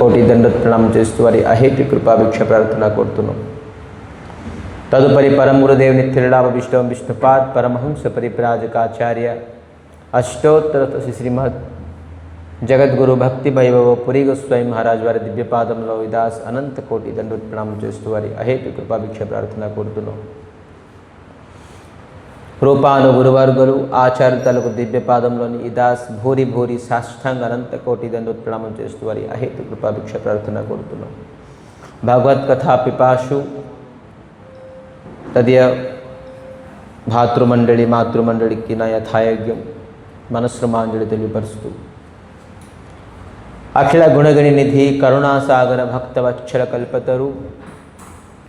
కోటి దండ ప్రణామం చేస్తూ వారి అహేతు కృపాభిక్ష ప్రార్థన కోరుతున్నాం. తదుపరి పరమ గురుదేవుని తిరుడాభ విష్ణు విష్ణుపాద్ పరమహంస పరిప్రాజకాచార్య అష్టోత్తర శ్రీమద్ జగద్గురు భక్తి వైభవ పురి గోస్వామి మహారాజ్ వారి దివ్యపాదంలో విదాస్ అనంత కోటి దండ ప్రణామం చేస్తూ వారి అహేతు కృపాభిక్ష ప్రార్థన కోరుతున్నాం. రూపాను గురువర్గులు ఆచార్యులకు దివ్యపాదంలోని ఇదాస్ భూరి భూరి సాష్టాంగ అనంత కోటి దండోత్ ప్రణామం చేస్తూ వారి అహేతు కృపాభిక్ష ప్రార్థన కోరుతున్నాం. భగవత్కథా పిపాషు తదియ భాతృమండలి మాతృమండలికి నా యథాయోగ్యం మనస్సుమాంజలి తెలియపరుస్తూ అఖిల గుణగణి నిధి కరుణాసాగర భక్తవత్సల కల్పతరు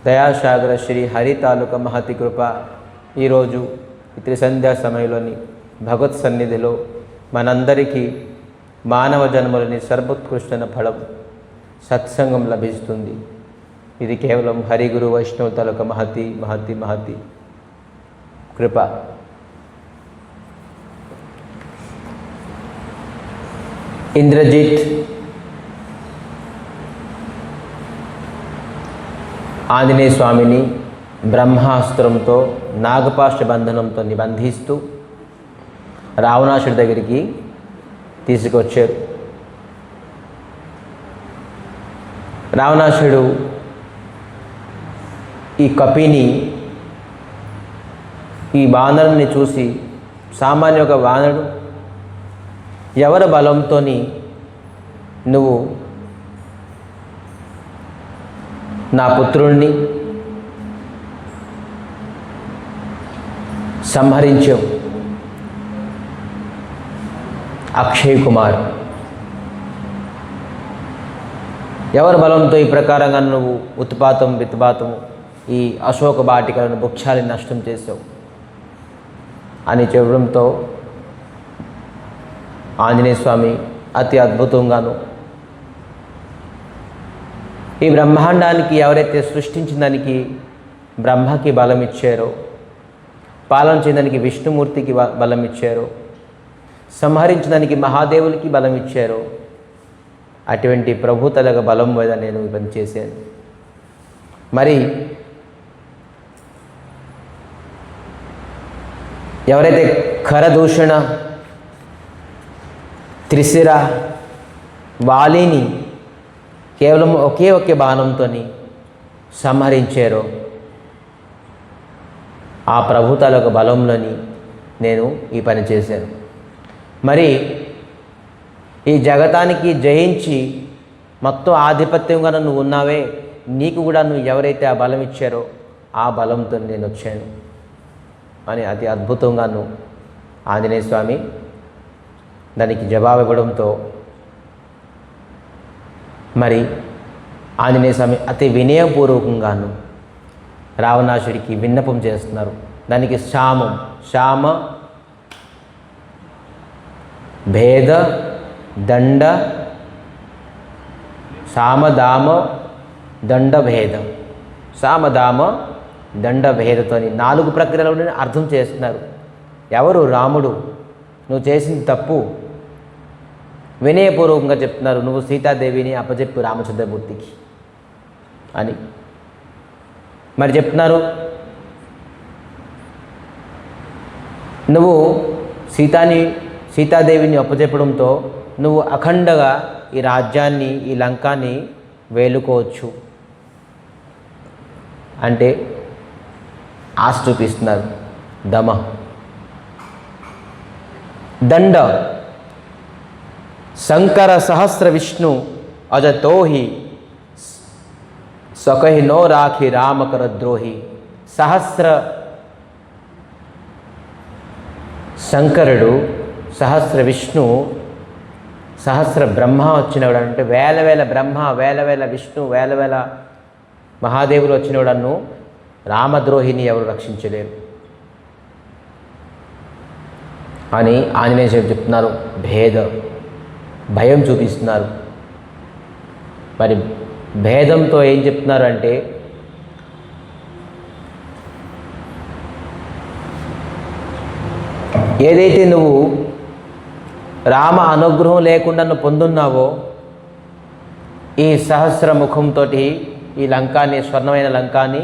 దయాసాగర శ్రీ హరి తాలూక మహతి కృప ఈరోజు ఇతర సంధ్యా సమయంలోని భగవత్ సన్నిధిలో మనందరికీ మానవ జన్మలోని సర్వోత్కృష్టమైన ఫలం సత్సంగం లభిస్తుంది. ఇది కేవలం హరి గురు వైష్ణవ తాలూక మహతి మహతి మహతి కృప. ఇంద్రజిత్ ఆంజనేయ స్వామిని బ్రహ్మాస్త్రంతో నాగపాశ బంధనంతో నిబంధిస్తూ రావణాసుడి దగ్గరికి తీసుకొచ్చారు. రావణాసుడు ఈ కపిని ఈ వానరుని చూసి సామాన్య ఒక వానరుడు ఎవరి బలంతో నువ్వు నా పుత్రుణ్ణి సంహరించావు? అక్షయ్ కుమార్ ఎవరి బలంతో ఈ ప్రకారంగా నువ్వు ఉత్పాతం విత్పాతము ఈ అశోక బాటికలను వృక్షాలను నష్టం చేసావు అని చెప్పడంతో ఆంజనేయ స్వామి అతి అద్భుతంగాను ఈ బ్రహ్మాండానికి ఎవరైతే సృష్టించిన దానికి బ్రహ్మకి బలం ఇచ్చారో, పాలన చేయడానికి విష్ణుమూర్తికి బలం ఇచ్చారో, సంహరించడానికి మహాదేవులకి బలం ఇచ్చారో అటువంటి ప్రభుతలగ బలం మీద నేను ఈ పని చేశాను. మరి ఎవరైతే ఖరదూషణ త్రిశిర వాలిని కేవలం ఒకే బాణంతో సంహరించారో ఆ ప్రభుతాలకు బలంలోని నేను ఈ పని చేశాను. మరి ఈ జగతానికి జయించి మొత్తం ఆధిపత్యంగా నువ్వు ఉన్నావే, నీకు కూడా నువ్వు ఎవరైతే ఆ బలం ఇచ్చారో ఆ బలంతో నేను వచ్చాను అని అతి అద్భుతంగాను ఆంజనేయ స్వామి దానికి జవాబు ఇవ్వడంతో మరి ఆంజనేయ స్వామి అతి వినయపూర్వకంగాను రావణాసుడికి విన్నపం చేస్తున్నారు. దానికి శామ భేద దండ సామదామ దండభేదం సామదామ దండభేదతోని 4 ప్రక్రియలను అర్థం చేస్తున్నారు. ఎవరు? రాముడు. నువ్వు చేసింది తప్పు. వినయపూర్వకంగా చెప్తున్నారు, నువ్వు సీతాదేవిని అప్పచెప్పు రామచంద్రమూర్తికి అని. మరి చెప్తున్నారు, నువ్వు సీతాదేవిని అప్పచెప్పడంతో నువ్వు అఖండగా ఈ రాజ్యాన్ని ఈ లంకాన్ని వేలుకోవచ్చు అంటే ఆశ చూపిస్తున్నారు. దమ దండ శంకర సహస్ర విష్ణు అజతోహి సకహి నో రాఖి రామకర ద్రోహి. సహస్ర శంకరుడు, సహస్ర విష్ణు, సహస్ర బ్రహ్మ వచ్చినవాడు అంటే వేల బ్రహ్మ, వేల విష్ణు, వేల మహాదేవులు వచ్చినవాడను రామద్రోహిని ఎవరు రక్షించలేరు అని ఆంజనేయ స్వామి చెప్తున్నారు. భయం చూపిస్తున్నారు. మరి భేదంతో ఏం చెప్తున్నారు అంటే ఏదైతే నువ్వు రామ అనుగ్రహం లేకుండా నువ్వు పొందున్నావో ఈ సహస్ర ముఖంతో ఈ లంకాని, స్వర్ణమైన లంకాని,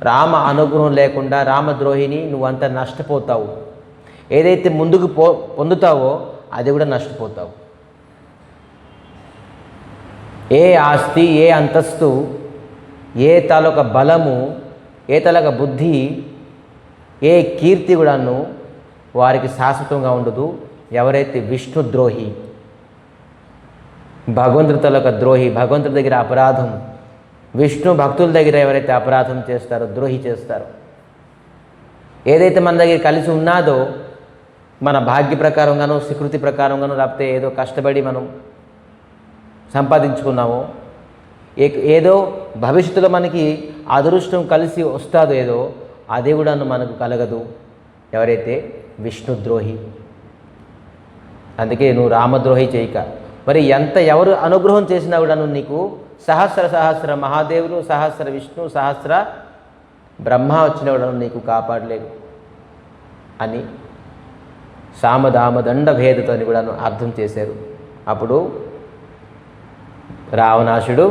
రామ అనుగ్రహం లేకుండా రామద్రోహిని నువ్వంతా నష్టపోతావు. ఏదైతే ముందుకు పొందుతావో అది కూడా నష్టపోతావు. ఏ ఆస్తి, ఏ అంతస్తు, ఏ తాలూక బలము, ఏ తాలూక బుద్ధి, ఏ కీర్తి కూడాను వారికి శాశ్వతంగా ఉండదు. ఎవరైతే విష్ణుద్రోహి, భగవంతుడి తాలూక ద్రోహి, భగవంతుడి దగ్గర అపరాధం, విష్ణు భక్తుల దగ్గర ఎవరైతే అపరాధం చేస్తారో, ద్రోహి చేస్తారో, ఏదైతే మన దగ్గర కలిసి ఉన్నాదో, మన భాగ్య ప్రకారంగానో, స్వీకృతి ప్రకారంగానో, లేకపోతే ఏదో కష్టపడి మనం సంపాదించుకున్నామో, ఏదో భవిష్యత్తులో మనకి అదృష్టం కలిసి వస్తుందో ఏదో, అది కూడా మనకు కలగదు ఎవరైతే విష్ణుద్రోహి. అందుకే నువ్వు రామద్రోహి చేయక. మరి ఎవరు అనుగ్రహం చేసినా కూడా నీకు సహస్ర మహాదేవులు, సహస్ర విష్ణు, సహస్ర బ్రహ్మ వచ్చిన కూడా నీకు కాపాడలేదు అని సామదామదండ భేదతో కూడా అర్థం చేశారు. అప్పుడు రావణాసుడు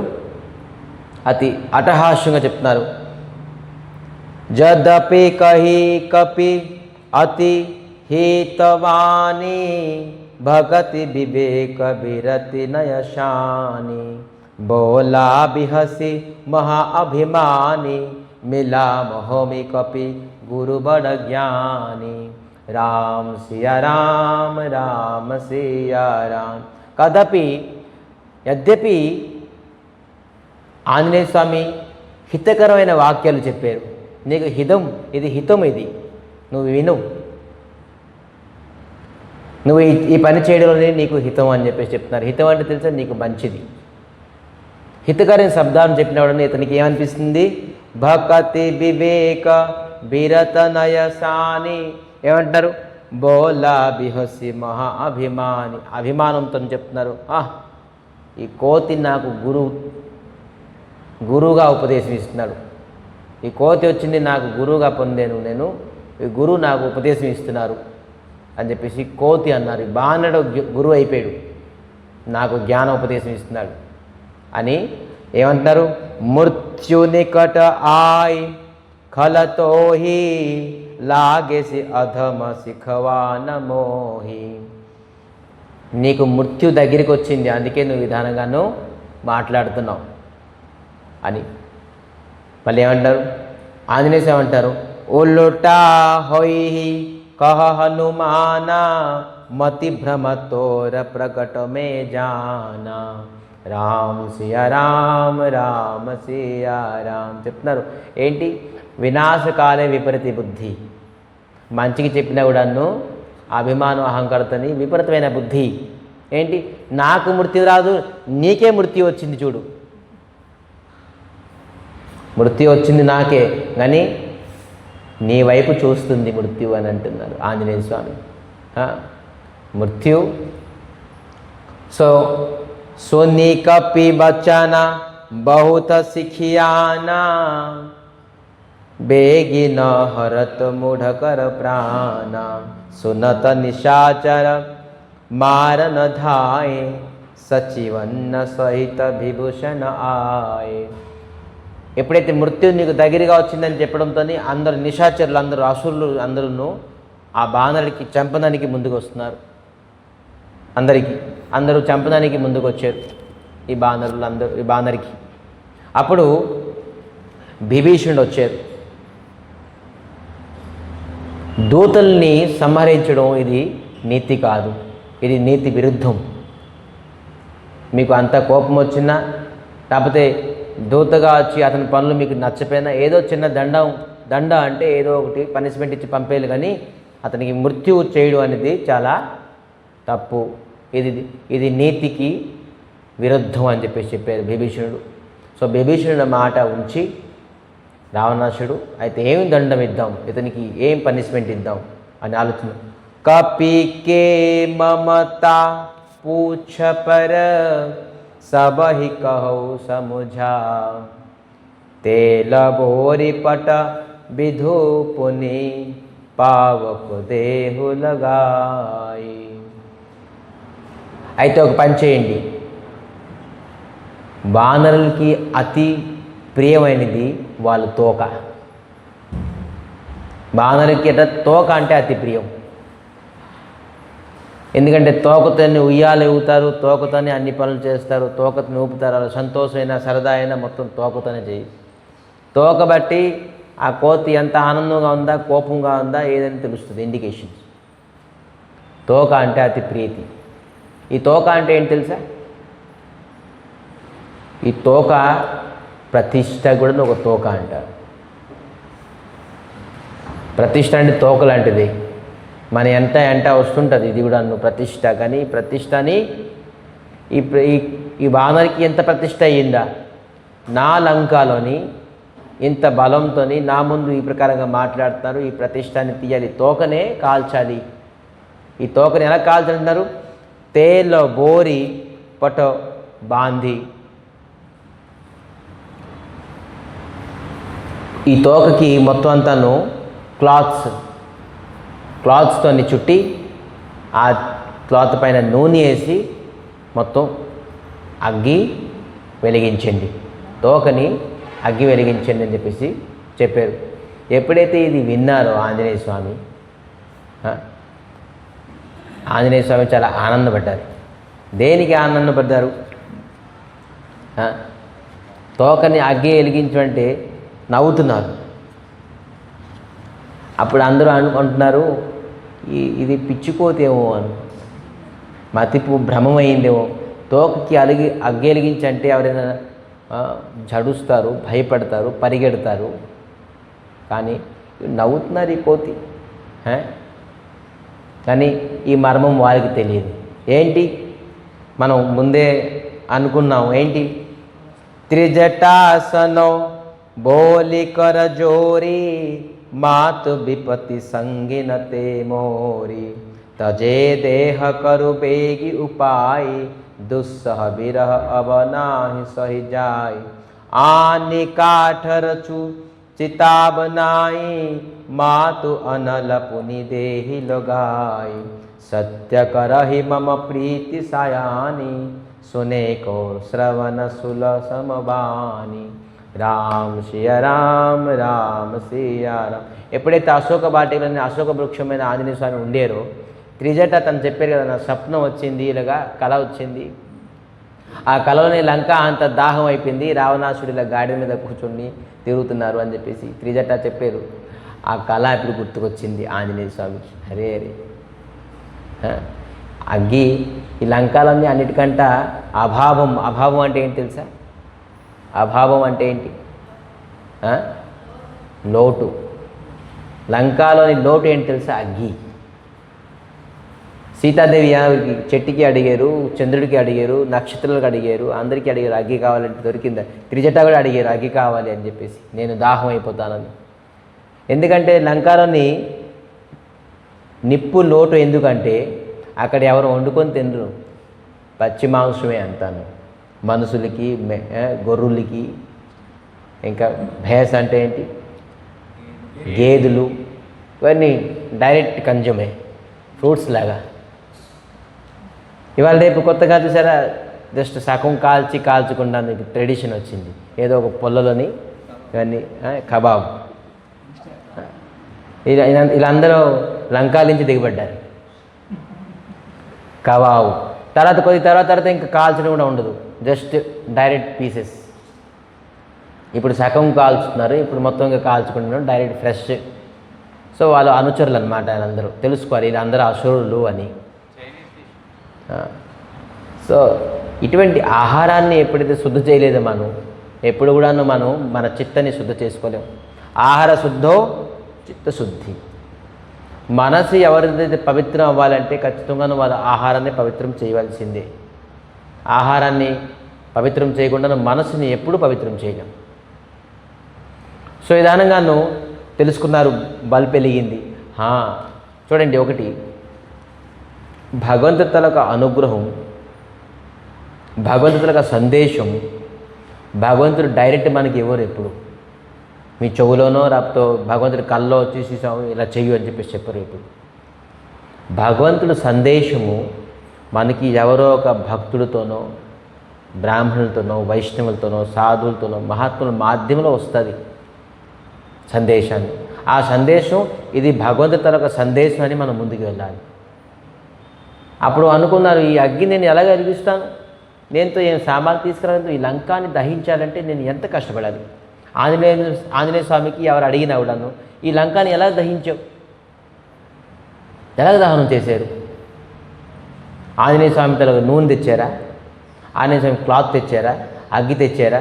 అతి అటహాస్యంగా చెప్తున్నారు. జదపి కహి కపి అతి హితవాని భగతి వివేక విరతి నయశాని బోలా బిహసి మహా అభిమాని మిలా మహోమి కపి గురు బడ జ్ఞాని రామ సియా రామ రామ సియా రామ. కదపి యద్యపి ఆంజనేయ స్వామి హితకరమైన వాక్యాలు చెప్పారు. నీకు ఇది హితం, ఇది నువ్వు విను, నువ్వు ఈ పని చేయడంలోనే నీకు హితం అని చెప్పేసి చెప్తున్నారు. హితం అంటే తెలుసా, నీకు మంచిది. హితకరమైన శబ్దాన్ని చెప్పినవాడని ఇతనికి ఏమనిపిస్తుంది? భక్తి వివేక విరత నయసాని ఏమంటారు? బోలా బిహసి మహా అభిమాని. అభిమానంతో చెప్తున్నారు, ఈ కోతి నాకు గురువుగా ఉపదేశం ఇస్తున్నాడు. ఈ కోతి వచ్చింది నాకు గురువుగా పొందాను నేను, ఈ గురువు నాకు ఉపదేశం ఇస్తున్నారు అని చెప్పేసి కోతి అన్నారు. బాణుడు గురువు అయిపోయాడు, నాకు జ్ఞాన ఉపదేశం ఇస్తున్నాడు అని ఏమంటున్నారు? మృత్యు నికట ఆయ్ ఖలతోహి లాగేసి అధమ శిఖవాన మోహి. నీకు మృత్యు దగ్గరికి వచ్చింది, అందుకే నువ్వు విధానంగానూ మాట్లాడుతున్నావు అని. మళ్ళీ ఏమంటారు? ఆంజనేయ స్వామి ఏమంటారు? ఉల్లుటా హొయి కహ హనుమానా మతి భ్రమతోర ప్రకట మే జానా రామ్ సియా రామ్ రామ సియా రామ్ చెప్తున్నారు. ఏంటి? వినాశకాలే విపరీత బుద్ధి. మంచికి చెప్పినా కూడాను అభిమానం అహంకారతని విపరీతమైన బుద్ధి. ఏంటి? నాకు మృత్యు రాదు, నీకే మృత్యు వచ్చింది చూడు. మృత్యు వచ్చింది నాకే, కానీ నీ వైపు చూస్తుంది మృత్యు అని అంటున్నారు ఆంజనేయ స్వామి. మృత్యు सोनी कपि बचना बहुत सिखियाना बेगी न हरत मूढ़ कर प्राणा सुनत निशाचर मार न धाये సచివన్న సహిత విభూషణ ఆయే. ఎప్పుడైతే మృత్యు నీకు దగ్గరగా వచ్చిందని చెప్పడంతో అందరు నిశాచరులు, అందరూ అసురులు అందరూ ఆ బాణాలకి చంపడానికి ముందుకు వస్తున్నారు. అందరూ చంపడానికి ముందుకు వచ్చారు ఈ బాణరులు అందరూ, ఈ బాణరికి. అప్పుడు విభీషణుడు వచ్చారు. దూతల్ని సంహరించడం ఇది నీతి కాదు, ఇది నీతి విరుద్ధం. మీకు అంత కోపం వచ్చినా, లేకపోతే దూతగా వచ్చి అతని పనులు మీకు నచ్చపోయినా, ఏదో చిన్న దండ అంటే ఏదో ఒకటి పనిష్మెంట్ ఇచ్చి పంపేయాలి, కానీ అతనికి మృత్యువు చేయడం అనేది చాలా తప్పు. ఇది నీతికి విరుద్ధం అని చెప్పారు విభీషణుడు. సో విభీషణుడు మాట ఉంచి రావణాసుడు అయితే ఏమి దండం ఇద్దాం, ఇతనికి ఏం పనిష్మెంట్ ఇద్దాం అని ఆలోచన. కపికే మమతా పూఛ పర सबहि कहो समुझा तेल बोरी पट विधु पुनि पावक देहु लगाई. అయితే ఒక పని చేయండి, వానరులకి అతి ప్రియమైనది వాళ్ళ తోక. వానరులకి తోక అంటే అతి ప్రియం. ఎందుకంటే తోకతోని ఉయ్యాలు ఊగుతారు, తోకతోనే అన్ని పనులు చేస్తారు, తోకతోని ఊపుతారు. అలా సంతోషమైనా సరదా అయినా మొత్తం తోకతోనే చేయి. తోక బట్టి ఆ కోతి ఎంత ఆనందంగా ఉందా, కోపంగా ఉందా ఏదని తెలుస్తుంది, ఇండికేషన్స్. తోక అంటే అతి ప్రీతి. ఈ తోక అంటే ఏంటి తెలుసా? ఈ తోక ప్రతిష్ట కూడా ఒక తోక అంటారు. ప్రతిష్ట అంటే తోక లాంటిది. మన ఎంట వస్తుంటుంది ఇది కూడా ప్రతిష్ట. కానీ ప్రతిష్టని ఈ వానరికి ఎంత ప్రతిష్ట అయ్యిందా? నా లంకాలోని ఇంత బలంతో నా ముందు ఈ ప్రకారంగా మాట్లాడుతున్నారు, ఈ ప్రతిష్టాన్ని తీయాలి, తోకనే కాల్చాలి. ఈ తోకని ఎలా కాల్చాలంటున్నారు? తేల్లో బోరి పటో బాంధి. ఈ తోకకి మొత్తం అంతాను క్లాత్స్తో చుట్టి ఆ క్లాత్ పైన నూనె వేసి మొత్తం అగ్గి వెలిగించండి, తోకని అగ్గి వెలిగించండి అని చెప్పేసి చెప్పారు. ఎప్పుడైతే ఇది విన్నారో ఆంజనేయ స్వామి చాలా ఆనందపడ్డారు. దేనికి ఆనందపడ్డారు? తోకని అగ్గి వెలిగించమంటే నవ్వుతున్నారు. అప్పుడు అందరూ అనుకుంటున్నారు ఇది పిచ్చిపోతేమో అని, మతిపు భ్రమమైందేమో. తోకకి అగ్గి వెలిగించంటే ఎవరైనా జడుస్తారు, భయపడతారు, పరిగెడతారు. కానీ నవ్వుతున్నారు ఈ కోతి. కానీ ఈ మర్మం వారికి తెలియదు. ఏంటి? మనం ముందే అనుకున్నాం. ఏంటి? త్రిజటాసనో బోలి కర జోరి మాతు విపతి సంగినతే మోరి తజే దేహ కరు బేగి ఉపాయి दुस्सह बिरह अब नाही सही जाय आनि काठरचु चिता बनाई मातु अनल पुनि देहि लगाई सत्य करहि मम प्रीति सायानी सुने को श्रवण सुल समवानी రామ్ సియ రామ్ రామ్ సియ రామ్. ఎప్పుడైతే అశోక బాటిలోని అశోక వృక్షమైన ఆంజనేయ స్వామి ఉండేరో త్రిజట తను చెప్పారు కదా, నా స్వప్నం వచ్చింది, ఇలాగా కళ వచ్చింది. ఆ కళలోని లంక అంత దాహం అయిపోయింది, రావణాసుడు ఇలా గాడి మీద కూర్చొని తిరుగుతున్నారు అని చెప్పేసి త్రిజట చెప్పారు. ఆ కళ ఇప్పుడు గుర్తుకొచ్చింది ఆంజనేయ స్వామికి. అరే అగ్గి ఈ లంకాలన్నీ అన్నిటికంట అభావం. అభావం అంటే ఏంటి తెలుసా? అభావం అంటే ఏంటి? లోటు. లంకాలోని లోటు ఏంటి తెలుసా? అగ్గి. సీతాదేవి చెట్టుకి అడిగారు, చంద్రుడికి అడిగారు, నక్షత్రాలకు అడిగారు, అందరికీ అడిగారు అగ్గి కావాలంటే దొరికిందా. త్రిజట కూడా అడిగారు అగ్గి కావాలి అని చెప్పేసి, నేను దాహం అయిపోతానని. ఎందుకంటే లంకాలోని నిప్పు లోటు. ఎందుకంటే అక్కడ ఎవరు వండుకొని తినరు, పచ్చి మాంసమే అంతాను. మనుషులకి, గొర్రెలకి, ఇంకా భేస్ అంటే ఏంటి, గేదెలు, ఇవన్నీ డైరెక్ట్ కన్జ్యూమే, ఫ్రూట్స్ లాగా. ఇవాళ రేపు కొత్తగా చూసారా, జస్ట్ సగం కాల్చకుండా ట్రెడిషన్ వచ్చింది. ఏదో ఒక పొల్లలోని ఇవన్నీ కబాబ్. వీళ్ళందరూ లంకా నుంచి దిగబడ్డారు. కబాబు తర్వాత కొద్ది తర్వాత ఇంకా కాల్చడం కూడా ఉండదు, జస్ట్ డైరెక్ట్ పీసెస్. ఇప్పుడు సగం కాల్చుతున్నారు, ఇప్పుడు మొత్తంగా కాల్చుకుంటున్నారు, డైరెక్ట్ ఫ్రెష్. సో వాళ్ళు అనుచరులు అనమాట. వీళ్ళందరూ తెలుసుకోవాలి వీళ్ళందరూ అసురులు అని. సో ఇటువంటి ఆహారాన్ని ఎప్పుడైతే శుద్ధి చేయలేదో మనం, ఎప్పుడు కూడాను మనం మన చిత్తని శుద్ధి చేసుకోలేము. ఆహార శుద్ధో చిత్తశుద్ధి. మనసు ఎవరిదైతే పవిత్రం అవ్వాలంటే ఖచ్చితంగా వాళ్ళ ఆహారాన్ని పవిత్రం చేయవలసిందే. ఆహారాన్ని పవిత్రం చేయకుండా మనసుని ఎప్పుడూ పవిత్రం చేయలేం. సో విధానంగాను తెలుసుకున్నారు. బల్బ్ వెలిగింది. చూడండి, ఒకటి భగవంతుడి తలక అనుగ్రహం, భగవంతుడి తలక సందేశం. భగవంతుడు డైరెక్ట్ మనకి ఎవరు ఎప్పుడు మీ చెవులోనో రాపుతో భగవంతుడి కల్లో చూసేసాము ఇలా చెయ్యి అని చెప్పేసి చెప్పరు. ఇప్పుడు భగవంతుడి సందేశము మనకి ఎవరో ఒక భక్తుడితోనో బ్రాహ్మణులతోనో, వైష్ణవులతోనో, సాధువులతోనో, మహాత్ముల మాధ్యమంలో వస్తుంది సందేశాన్ని. ఆ సందేశం ఇది భగవంతుడి తరొక సందేశం అని మనం ముందుకు వెళ్ళాలి. అప్పుడు అనుకున్నారు, ఈ అగ్ని నేను ఎలా వెలిగిస్తాను, నేనుతో ఏం సామాన్లు తీసుకురాలేదు, ఈ లంకాన్ని దహించాలంటే నేను ఎంత కష్టపడాలి. ఆంజనేయ స్వామికి ఎవరు అడిగినా కూడాను, ఈ లంకాన్ని ఎలా దహించావు, ఎలా దహనం చేశారు? ఆంజనేయ స్వామి తల నూనె తెచ్చారా, ఆంజనేయ స్వామి క్లాత్ తెచ్చారా, అగ్గి తెచ్చారా?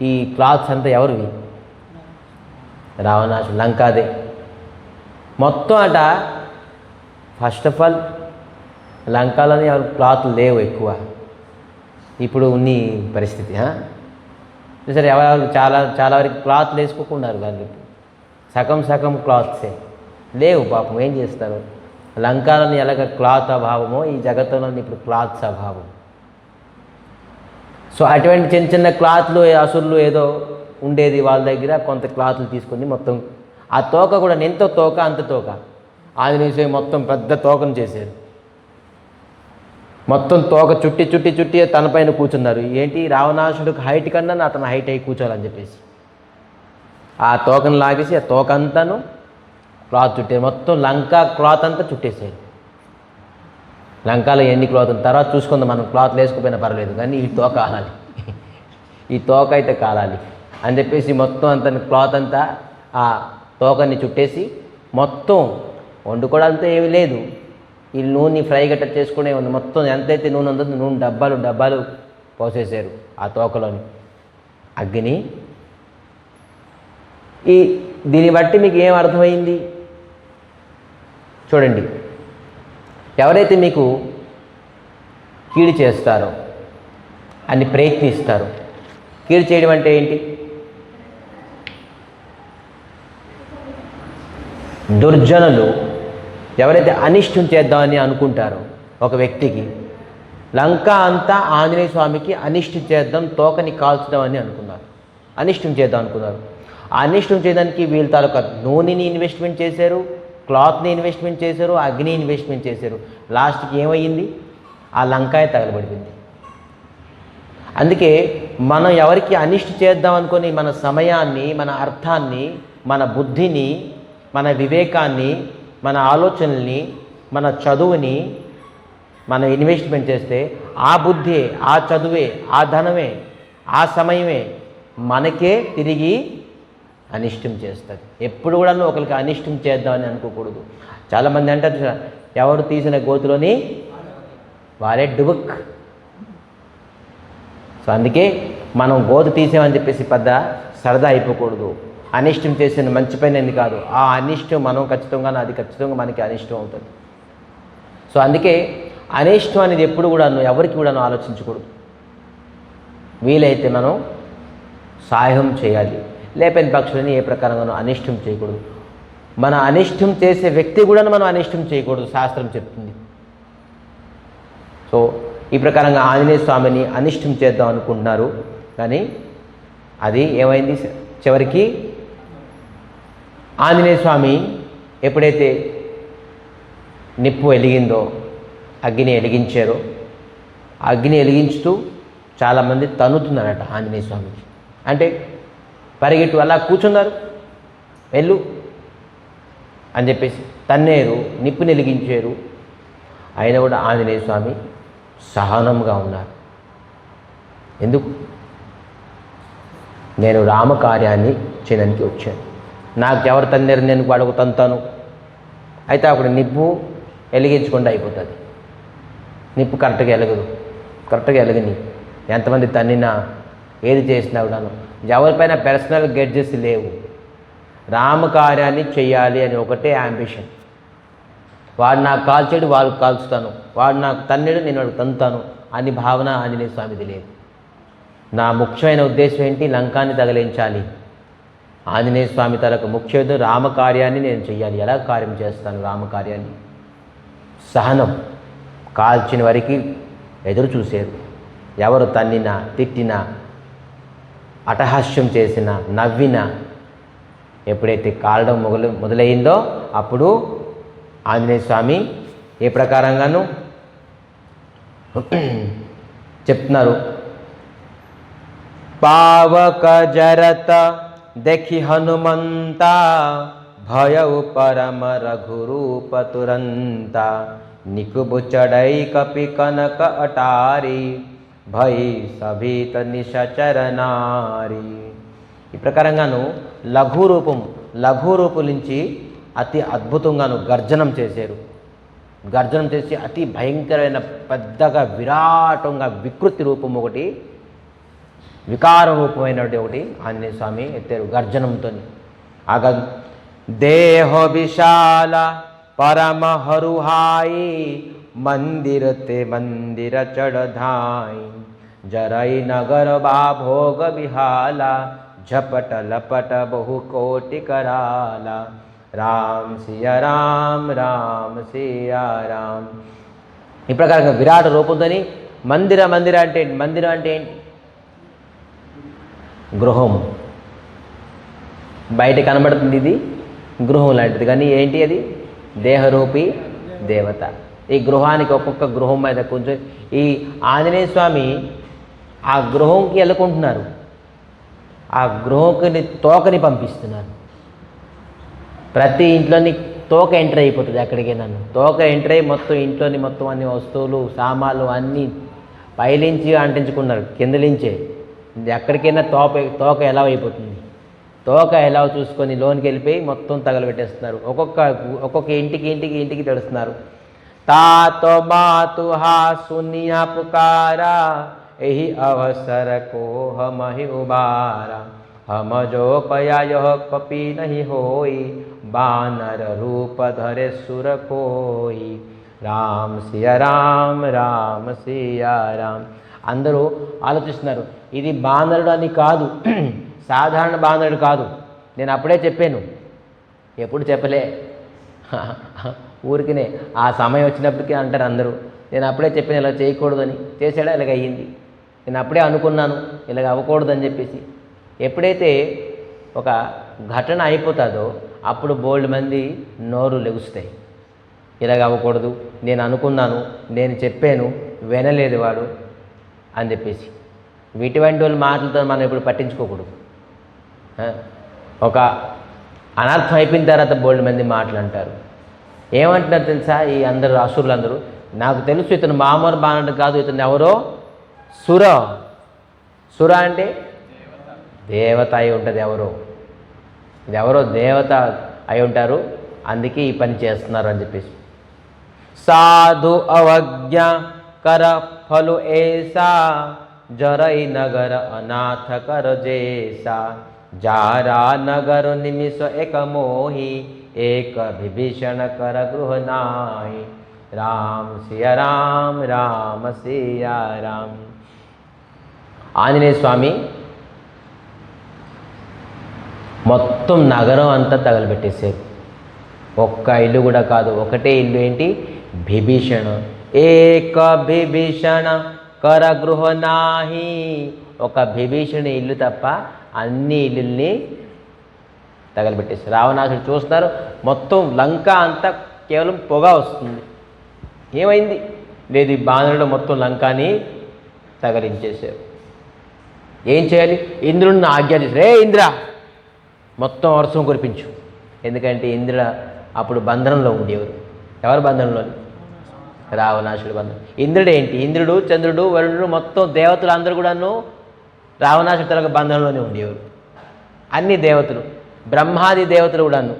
ఈ క్లాత్స్ అంతా ఎవరివి? రావణాసుడు, లంకాదే మొత్తం అట. ఫస్ట్ ఆఫ్ ఆల్ లంకాలోని ఎవరు క్లాత్లు లేవు ఎక్కువ. ఇప్పుడు ఉన్ని పరిస్థితి సరే, ఎవరు చాలా వరకు క్లాత్లు వేసుకోకున్నారు వాళ్ళు. సగం క్లాత్సే లేవు. పాపం ఏం చేస్తారు? లంకాలోని ఎలాగ క్లాత్ అభావమో ఈ జగత్తులోని ఇప్పుడు క్లాత్స్ అభావం. సో అటువంటి చిన్న క్లాత్లు అసురులు ఏదో ఉండేది వాళ్ళ దగ్గర, కొంత క్లాత్లు తీసుకుని మొత్తం ఆ తోక కూడా ఎంతో తోక అంత తోక ఆంజనేయ స్వామి మొత్తం పెద్ద తోకను చేశారు. మొత్తం తోక చుట్టి తన పైన కూర్చున్నారు. ఏంటి, రావణాసుడికి హైట్ కన్నా అతను హైట్ అయి కూర్చోవాలని చెప్పేసి ఆ తోకను లాగేసి ఆ తోక అంతాను క్లాత్ చుట్టారు. మొత్తం లంకా క్లాత్ అంతా చుట్టేసారు. లంకాలో ఎన్ని క్లాత్ తర్వాత చూసుకుందాం, మనం క్లాత్లు వేసుకుపోయినా పర్లేదు, కానీ ఈ తోక కాలాలి, ఈ తోక అయితే కాలాలి అని చెప్పేసి మొత్తం అంత క్లాత్ అంతా ఆ తోకని చుట్టేసి మొత్తం వండుకోవడంతో ఏమీ లేదు. ఈ నూనె ఫ్రై గట్ట చేసుకునే ఉంది. మొత్తం ఎంతైతే నూనె ఉందో నూనె డబ్బాలు పోసేసారు ఆ తోకలోని అగ్ని. దీన్ని బట్టి మీకు ఏం అర్థమైంది చూడండి. ఎవరైతే మీకు కీడు చేస్తారో అని ప్రయత్నిస్తారో, కీడు చేయడం అంటే ఏంటి? దుర్జనులు ఎవరైతే అనిష్టం చేద్దామని అనుకుంటారో ఒక వ్యక్తికి, లంక అంతా ఆంజనేయ స్వామికి అనిష్టం చేద్దాం, తోకని కాల్చుదాం అని అనుకున్నారు, అనిష్టం చేద్దాం అనుకున్నారు. ఆ అనిష్టం చేయడానికి వీళ్ళ తాలూకా నూనెని ఇన్వెస్ట్మెంట్ చేశారు, క్లాత్ని ఇన్వెస్ట్మెంట్ చేశారు, అగ్ని ఇన్వెస్ట్మెంట్ చేశారు. లాస్ట్కి ఏమయ్యింది? ఆ లంకాయ తగలబడిపోయింది. అందుకే మనం ఎవరికి అనిష్ట చేద్దాం అనుకొని మన సమయాన్ని, మన అర్థాన్ని, మన బుద్ధిని, మన వివేకాన్ని, మన ఆలోచనల్ని, మన చదువుని మనం ఇన్వెస్ట్మెంట్ చేస్తే ఆ బుద్ధి, ఆ చదువే, ఆ ధనమే, ఆ సమయమే మనకే తిరిగి అనిష్టం చేస్తుంది. ఎప్పుడు కూడా ఒకరికి అనిష్టం చేద్దామని అనుకోకూడదు. చాలామంది అంటారు, ఎవరు తీసిన గోతులోని వారే డుబుక్. సో అందుకే మనం గోతు తీసామని చెప్పేసి పెద్ద సరదా అయిపోకూడదు. అనిష్టం చేసిన మంచి పైన కాదు, ఆ అనిష్టం మనం అది ఖచ్చితంగా మనకి అనిష్టం అవుతుంది. సో అందుకే అనిష్టం అనేది ఎప్పుడు కూడాను ఎవరికి కూడాను ఆలోచించకూడదు. వీలైతే మనం సహాయం చేయాలి, లేపని పక్షులని ఏ ప్రకారంగానూ అనిష్టం చేయకూడదు. మన అనిష్టం చేసే వ్యక్తి కూడా మనం అనిష్టం చేయకూడదు, శాస్త్రం చెప్తుంది. సో ఈ ప్రకారంగా ఆంజనేయ స్వామిని అనిష్టం చేద్దాం అనుకుంటున్నారు, కానీ అది ఏమైంది? చివరికి ఆంజనేయ స్వామి ఎప్పుడైతే నిప్పు వెలిగిందో, అగ్ని వెలిగించారో, అగ్ని వెలిగించుతూ చాలామంది తన్నుతున్నారట ఆంజనేయ స్వామికి. అంటే పరిగెట్టు, అలా కూర్చున్నారు, వెళ్ళు అని చెప్పేసి తన్నేరు, నిప్పుని వెలిగించారు. అయినా కూడా ఆంజనేయ స్వామి సహనంగా ఉన్నారు. ఎందుకు? నేను రామకార్యాన్ని చేయడానికి వచ్చాను, నాకు ఎవరు తన్నేరు, నేను వాడుకు తంతాను. అయితే అప్పుడు నిప్పు వెలిగించకుండా అయిపోతుంది. నిప్పు కరెక్ట్గా వెలగని ఎంతమంది తన్నినా ఏది చేసినా కూడాను ఎవరిపైన పర్సనల్ గెడ్జెస్ లేవు. రామకార్యాన్ని చెయ్యాలి అని ఒకటే యాంబిషన్. వాడు నాకు కాల్చాడు, వాళ్ళు కాల్చుతాను, వాడు నాకు తన్నేడు, నేను వాడికి తంతాను అని భావన ఆంజనేయ స్వామిది లేదు. నా ముఖ్యమైన ఉద్దేశం ఏంటి? లంకాన్ని తగిలించాలి. ఆంజనేయ స్వామి తరకు ముఖ్య రామకార్యాన్ని నేను చెయ్యాలి. ఎలా కార్యం చేస్తాను రామకార్యాన్ని? సహనం. కాల్చిన వరకు ఎదురు చూశారు. ఎవరు తన్నినా, తిట్టినా, అటహాస్యం చేసినా, నవ్వినా, ఎప్పుడైతే కాలడం మొదలైందో అప్పుడు ఆంజనేయ స్వామి ఏ ప్రకారంగాను చెప్తున్నారు. పావక జరత देखि हनुमंता भयउ परम रघुरूप तुरंता निकुब चढ़ई कपि कनक अटारी भई सभीत निशचर नारी. ఈ ప్రకారంగాను లఘు రూపం నుంచి అతి అద్భుతంగాను గర్జనం చేసి అతి భయంకరమైన పెద్దగా విరాటంగా వికృతి రూపం ఒకటి, వికార రూపమైనటువంటి ఒకటి ఆంజనేయ స్వామి ఎత్తారు గర్జనంతో. ఆగ దేహ విశాల పరమ హరుహాయి మందిర తే మందిర చढ़धाई जरई नगर बा भोग विहाला झपट लपट बहु कोटि कराला राम सिया राम రామ సియా రామ్. ఈ ప్రకారంగా విరాట రూపంతోని మందిరం అంటే ఏంటి? గృహం. బయట కనబడుతుంది, ఇది గృహం లాంటిది, కానీ ఏంటి అది? దేహరూపి దేవత. ఈ గృహానికి ఒక్కొక్క గృహం మీద కొంచెం ఈ ఆంజనేయ స్వామి ఆ గృహంకి వెళ్ళుకుంటున్నారు, ఆ గృహంకి తోకని పంపిస్తున్నారు. ప్రతి ఇంట్లోని తోక ఎంటర్ అయిపోతుంది. ఎక్కడికైనా తోక ఎంటర్ అయ్యి మొత్తం ఇంట్లోని మొత్తం అన్ని వస్తువులు సామాన్లు అన్నీ పైలించి అంటించుకున్నారు, కిందలించే. ఎక్కడికైనా తోక ఎలా అయిపోతుంది, తోక ఎలా చూసుకొని లోనికి వెళ్ళిపోయి మొత్తం తగలబెట్టేస్తున్నారు. ఒక్కొక్క ఇంటికి తెలుస్తున్నారు. తాతో మాతు హా సునియా పుకారా यही अवसर को हम ही उबारा हम जो पया यह कपि नहीं होई बानर रूप धरे सुर कोई राम सिया राम రామ్. అందరూ ఆలోచిస్తున్నారు, ఇది బానరుడు అని కాదు, సాధారణ బానరుడు కాదు. నేను అప్పుడే చెప్పాను, ఎప్పుడు చెప్పలే, ఊరికినే ఆ సమయం వచ్చినప్పటికీ అంటారు అందరూ. నేను అప్పుడే చెప్పాను ఇలా చేయకూడదని, చేసాడా ఇలాగ అయ్యింది. నేను అప్పుడే అనుకున్నాను ఇలాగ అవ్వకూడదని చెప్పేసి. ఎప్పుడైతే ఒక ఘటన అయిపోతుందో అప్పుడు బోల్డ్ మంది నోరు లెగుస్తాయి, ఇలాగ అవ్వకూడదు, నేను అనుకున్నాను, నేను చెప్పాను, వినలేదు వాడు అని చెప్పేసి. ఇటువంటి వాళ్ళ మాటలతో మనం ఇప్పుడు పట్టించుకోకూడదు. ఒక అనర్థం అయిపోయిన తర్వాత బోల్డ్ మంది మాటలు అంటారు. ఏమంటున్నారు తెలుసా ఈ అందరూ అసురులందరూ? నాకు తెలుసు ఇతను మామూలు బాణుడు కాదు, ఇతను ఎవరో సుర అంటే దేవత అయి ఉంటుంది. ఎవరో దేవత అయి ఉంటారు, అందుకే ఈ పని చేస్తున్నారు అని చెప్పేసి. సాధు అవజ్ఞ कर फलु ऐसा जरई नगर अनाथ कर जैसा जारा नगर निमिष एक मोही एक विभीषण कर गृह नाही राम सिया राम सिया राम. ఆంజనేయ స్వామి మొత్తం నగరం అంతా తగలబెట్టేశారు. ఒక్క ఇల్లు కూడా కాదు, ఒకటే ఇల్లు. ఏంటి? విభీషణ. ఏక విభీషణ కర గృహ నాహి. ఒక విభీషణ ఇల్లు తప్ప అన్ని ఇల్లుల్ని తగలబెట్టేశారు. రావణాసుడు చూస్తున్నారు, మొత్తం లంక అంతా కేవలం పొగ వస్తుంది. ఏమైంది? లేదు, ఈ బాణుడు మొత్తం లంకాని తగలించేశారు. ఏం చేయాలి? ఇంద్రుడిని ఆజ్ఞ చేసి, రే ఇంద్ర మొత్తం వర్షం కురిపించు. ఎందుకంటే ఇంద్రుడు అప్పుడు బంధనంలో ఉండేవారు. ఎవరు బంధనంలోని? రావణాసుడు బంధనం. ఇంద్రుడు ఏంటి? ఇంద్రుడు, చంద్రుడు, వరుణుడు, మొత్తం దేవతలు అందరూ కూడాను రావణాసుడు తరగ బంధనంలోనే ఉండేవారు. అన్ని దేవతలు, బ్రహ్మాది దేవతలు కూడాను.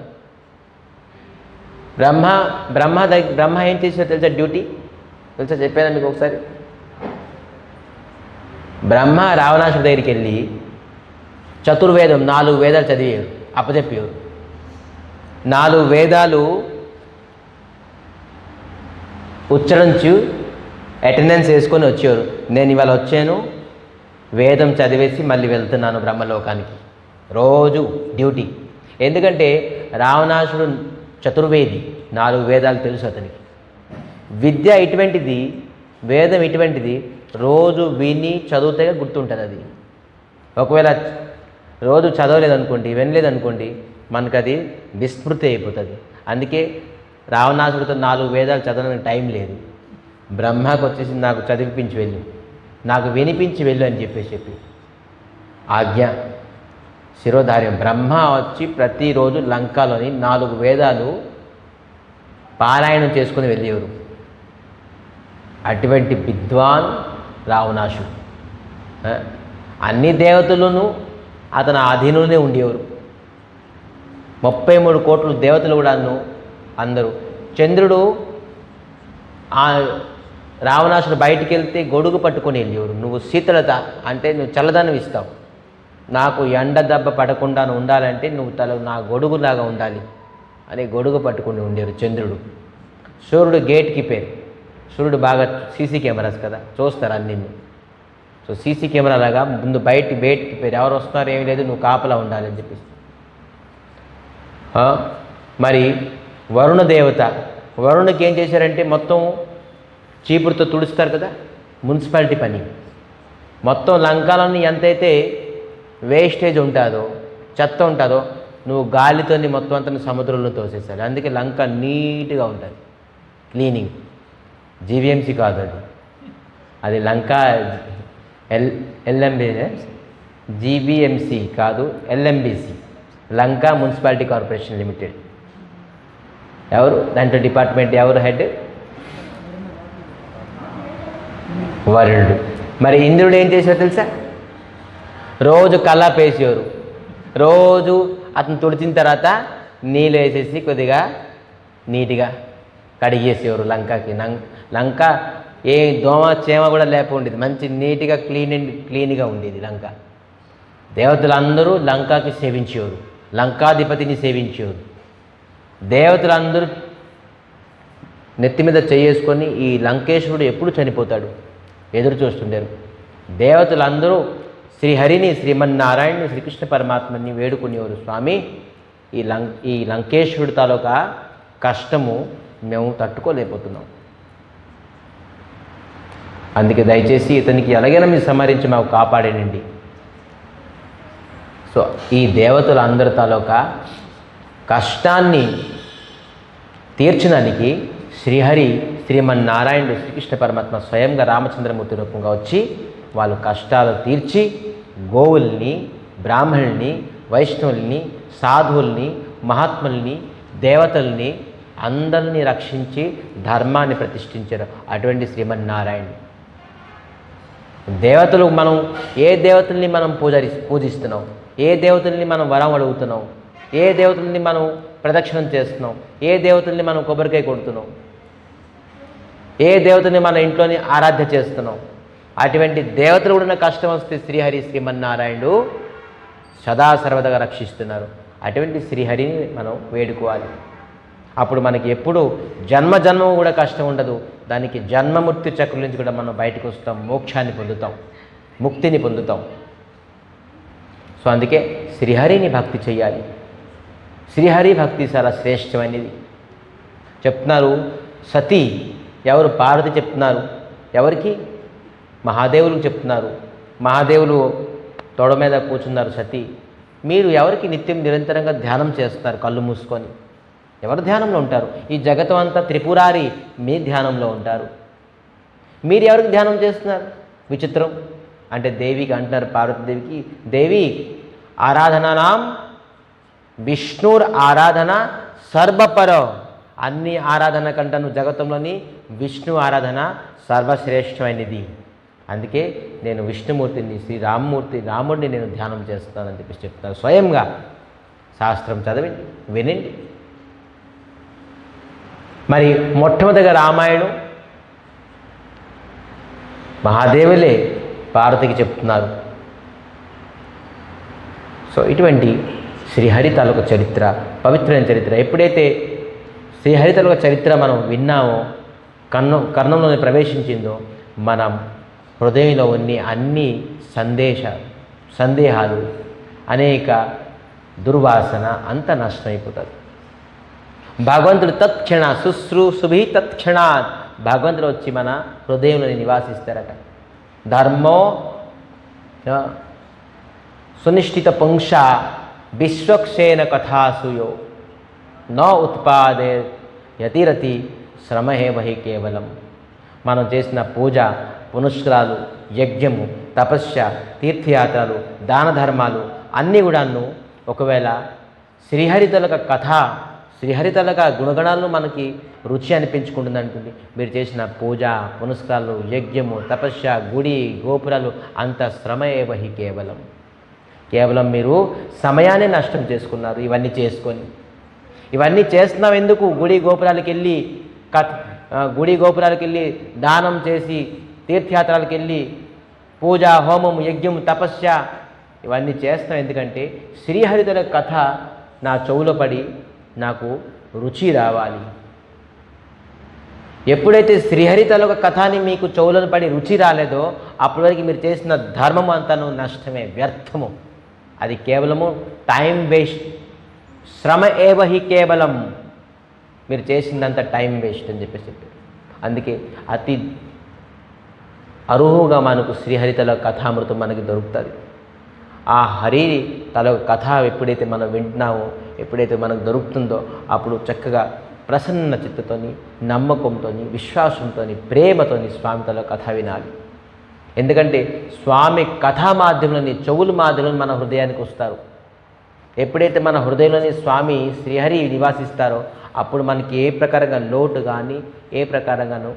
బ్రహ్మ ఏం చేసారో తెలుసా? డ్యూటీ తెలుసా? చెప్పాను మీకు ఒకసారి. బ్రహ్మ రావణాసుడి దగ్గరికి వెళ్ళి చతుర్వేదం 4 వేదాలు చదివారు, అప్పచెప్పేవారు. 4 వేదాలు ఉచ్చరించి అటెండెన్స్ వేసుకొని వచ్చేవారు. నేను ఇవాళ వచ్చాను, వేదం చదివేసి మళ్ళీ వెళ్తున్నాను బ్రహ్మలోకానికి. రోజు డ్యూటీ. ఎందుకంటే రావణాసుడు చతుర్వేది, 4 వేదాలు తెలుసు అతనికి. విద్య ఇటువంటిది, వేదం ఇటువంటిది, రోజు విని చదివితే గుర్తుంటుంది అది. ఒకవేళ రోజు చదవలేదనుకోండి, వినలేదనుకోండి, మనకు అది విస్మృతి అయిపోతుంది. అందుకే రావణాసుడితో 4 వేదాలు చదవడానికి టైం లేదు. బ్రహ్మకు వచ్చేసి నాకు చదివిపించి వెళ్ళి నాకు వినిపించి వెళ్ళు అని చెప్పి ఆజ్ఞ శిరోధార్యం. బ్రహ్మ వచ్చి ప్రతిరోజు లంకలోని 4 వేదాలు పారాయణం చేసుకుని వెళ్ళేవారు. అటువంటి విద్వాన్ రావణాసుడు. అన్ని దేవతలను అతని అధీనంలోనే ఉండేవారు. 33 కోట్ల దేవతలు కూడాను అందరూ. చంద్రుడు రావణాసుడు బయటికి వెళ్తే గొడుగు పట్టుకొని వెళ్ళేవారు. నువ్వు శీతలత అంటే నువ్వు చల్లదనం ఇస్తావు, నాకు ఎండ దెబ్బ పడకుండా ఉండాలంటే నువ్వు నా గొడుగులాగా ఉండాలి అని గొడుగు పట్టుకుని ఉండేవారు చంద్రుడు. సూర్యుడు గేట్ కీపర్. సూర్యుడు బాగా సీసీ కెమెరాస్ కదా, చూస్తారు అన్నింటినీ. సో సీసీ కెమెరా లాగా ముందు బయట గేట్ కీపర్, ఎవరు వస్తున్నారు ఏమీ లేదు, నువ్వు కాపలా ఉండాలి అని చెప్పేసి. మరి వరుణ దేవత, వరుణకి ఏం చేశారంటే మొత్తం చీపురుతో తుడుస్తారు కదా, మున్సిపాలిటీ పని. మొత్తం లంకాలన్నీ ఎంతైతే వేస్టేజ్ ఉంటుందో, చెత్త ఉంటుందో, నువ్వు గాలితోని మొత్తం అంతా సముద్రంలో తోసేసాలి. అందుకే లంక నీట్గా ఉంటుంది, క్లీనింగ్. జీవీఎంసీ కాదు అది లంక ఎల్ఎంబి, జీవీఎంసీ కాదు, ఎల్ఎంబిసి, లంకా మున్సిపాలిటీ కార్పొరేషన్ లిమిటెడ్. ఎవరు దాంట్లో డిపార్ట్మెంట్, ఎవరు హెడ్? వరుణుడు. మరి ఇంద్రుడు ఏం చేశారో తెలుసా? రోజు కల్లాపు వేసేవారు. రోజు అతను తుడిచిన తర్వాత నీళ్ళు వేసేసి కొద్దిగా నీట్గా కడిగేసేవారు లంకకి. లంక ఏ దోమ చేమ కూడా లేక ఉండేది, మంచి నీట్గా క్లీన్గా ఉండేది లంక. దేవతలందరూ లంకకి సేవించేవారు, లంకాధిపతిని సేవించేవారు. దేవతలందరూ నెత్తి మీద చేసుకొని ఈ లంకేశ్వరుడు ఎప్పుడు చనిపోతాడు ఎదురు చూస్తుండారు. దేవతలందరూ శ్రీహరిని, శ్రీమన్నారాయణని, శ్రీకృష్ణ పరమాత్మని వేడుకునేవారు. స్వామి, ఈ లంకేశ్వరుడు తాలూకా కష్టము మేము తట్టుకోలేకపోతున్నాం, అందుకే దయచేసి ఇతనికి ఎలాగైనా మీరు సంహరించి మాకు కాపాడేనండి. సో ఈ దేవతలందరి తాలూకా కష్టాన్ని తీర్చడానికి శ్రీహరి, శ్రీమన్నారాయణుడు, శ్రీకృష్ణ పరమాత్మ స్వయంగా రామచంద్రమూర్తి రూపంగా వచ్చి వాళ్ళు కష్టాలు తీర్చి గోవుల్ని, బ్రాహ్మణుల్ని, వైష్ణవుల్ని, సాధువుల్ని, మహాత్ముల్ని, దేవతల్ని అందరినీ రక్షించి ధర్మాన్ని ప్రతిష్ఠించారు అటువంటి శ్రీమన్నారాయణుడు. దేవతలు మనం ఏ దేవతల్ని మనం పూజిస్తున్నాం, ఏ దేవతల్ని మనం వరం అడుగుతున్నాం, ఏ దేవతల్ని మనం ప్రదక్షిణం చేస్తున్నాం, ఏ దేవతల్ని మనం కొబ్బరికాయ కొడుతున్నాం, ఏ దేవతని మన ఇంట్లోని ఆరాధ్య చేస్తున్నాం, అటువంటి దేవతలు కూడా కష్టం వస్తే శ్రీహరి, శ్రీమన్నారాయణుడు సదా సర్వదగా రక్షిస్తున్నారు. అటువంటి శ్రీహరిని మనం వేడుకోవాలి. అప్పుడు మనకి ఎప్పుడు జన్మము కూడా కష్టం ఉండదు. దానికి జన్మమృత్యు చక్రం నుంచి కూడా మనం బయటకు వస్తాం, మోక్షాన్ని పొందుతాం, ముక్తిని పొందుతాం. సో అందుకే శ్రీహరిని భక్తి చేయాలి. శ్రీహరి భక్తి చాలా శ్రేష్టమైనది. చెప్తున్నారు సతీ, ఎవరు? పార్వతి చెప్తున్నారు. ఎవరికి? మహాదేవులకు చెప్తున్నారు. మహాదేవులు తొడ మీద కూర్చున్నారు. సతీ, మీరు ఎవరికి నిత్యం నిరంతరంగా ధ్యానం చేస్తున్నారు కళ్ళు మూసుకొని? ఎవరు ధ్యానంలో ఉంటారు? ఈ జగతం అంతా త్రిపురారి మీ ధ్యానంలో ఉంటారు. మీరు ఎవరికి ధ్యానం చేస్తున్నారు? విచిత్రం. అంటే దేవికి అంటున్నారు, పార్వతీదేవికి, దేవి ఆరాధనానాం విష్ణుర్ ఆరాధన సర్వపర. అన్ని ఆరాధన కంటే నువ్వు జగతంలోని విష్ణు ఆరాధన సర్వశ్రేష్టమైనది. అందుకే నేను విష్ణుమూర్తిని, రాముడిని నేను ధ్యానం చేస్తానని చెప్పి చెప్తాను. స్వయంగా శాస్త్రం చదవండి, వినండి. మరి మొట్టమొదటిగా రామాయణం మహాదేవులే పార్వతికి చెప్తున్నారు. సో ఇటువంటి శ్రీహరి తాలూకా చరిత్ర, పవిత్రమైన చరిత్ర. ఎప్పుడైతే శ్రీహరి తాలూకా చరిత్ర మనం విన్నామో, కర్ణంలోనే ప్రవేశించిందో, మన హృదయంలో ఉన్న అన్ని సందేహాలు, అనేక దుర్వాసన అంతా నష్టమైపోతుంది. భగవంతుడు తత్క్షణ శుశ్రూషుభి తత్క్షణాత్ భగవంతుడు వచ్చి మన హృదయంలో నివాసిస్తారట. ధర్మో సునిష్ఠిత పుంక్ష విశ్వక్షేణ కథాసుయో న ఉత్పాదే యతిరతి శ్రమహే వహి కేవలం. మనం చేసిన పూజ పునస్కారాలు యజ్ఞము, తపస్య, తీర్థయాత్రలు, దాన ధర్మాలు అన్నీ కూడాను ఒకవేళ శ్రీహరితలక కథ, శ్రీహరితలక గుణగణాలను మనకి రుచి అనిపించుకుంటుంది అంటుంది. మీరు చేసిన పూజ పునస్కారాలు, యజ్ఞము, తపస్య, గుడి గోపురాలు అంత శ్రమ ఏవహి కేవలం మీరు సమయాన్ని నష్టం చేసుకున్నారు. ఇవన్నీ చేసుకొని ఇవన్నీ చేస్తున్నాం ఎందుకు? గుడి గోపురాలకు వెళ్ళి దానం చేసి తీర్థయాత్రలకు వెళ్ళి పూజ హోమం యజ్ఞం తపస్య ఇవన్నీ చేస్తాం ఎందుకంటే శ్రీహరితల కథ నా చెవులో పడి నాకు రుచి రావాలి. ఎప్పుడైతే శ్రీహరితల కథని మీకు చెవులను పడి రుచి రాలేదో అప్పటి వరకు మీరు చేసిన ధర్మం అంతాను నష్టమే, వ్యర్థము. అది కేవలము టైం వేస్ట్, శ్రమ ఏవహి కేవలం. మీరు చేసిందంత టైం వేస్ట్ అని చెప్పారు. అందుకే అతి అరువుగా మనకు శ్రీహరితల కథామృతం మనకి దొరుకుతుంది. ఆ హరి తల కథ ఎప్పుడైతే మనం వింటున్నామో, ఎప్పుడైతే మనకు దొరుకుతుందో అప్పుడు చక్కగా ప్రసన్న చిత్తతోని, నమ్మకంతోని, విశ్వాసంతోని, ప్రేమతోని స్వామి తల కథ వినాలి. ఎందుకంటే స్వామి కథా మాధ్యమంలోని చెవుల మాధ్యమంలో మన హృదయానికి వస్తారు. ఎప్పుడైతే మన హృదయంలోని స్వామి శ్రీహరి నివాసిస్తారో అప్పుడు మనకి ఏ ప్రకారంగా లోటు కానీ, ఏ ప్రకారంగానూ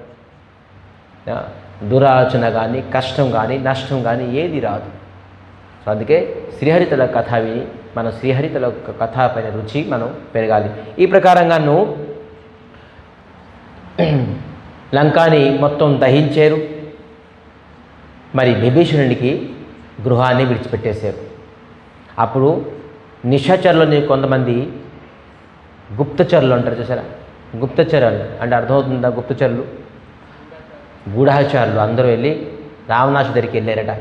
దురాలోచన కానీ, కష్టం కానీ, నష్టం కానీ ఏది రాదు. సో అందుకే శ్రీహరితల కథ విని మన శ్రీహరితల కథ పైన రుచి మనం పెరగాలి. ఈ ప్రకారంగాను లంకాని మొత్తం దహించారు. మరి విభీషణుడికి గృహాన్ని విడిచిపెట్టేశారు. అప్పుడు నిశాచరులని కొంతమంది గుప్తచరులు అంటారు చూసారా, గుప్తచరులు అంటే అర్థమవుతుందా? గుప్తచరులు గూఢాచారులు అందరూ వెళ్ళి రావణాసు దగ్గరికి వెళ్ళారట.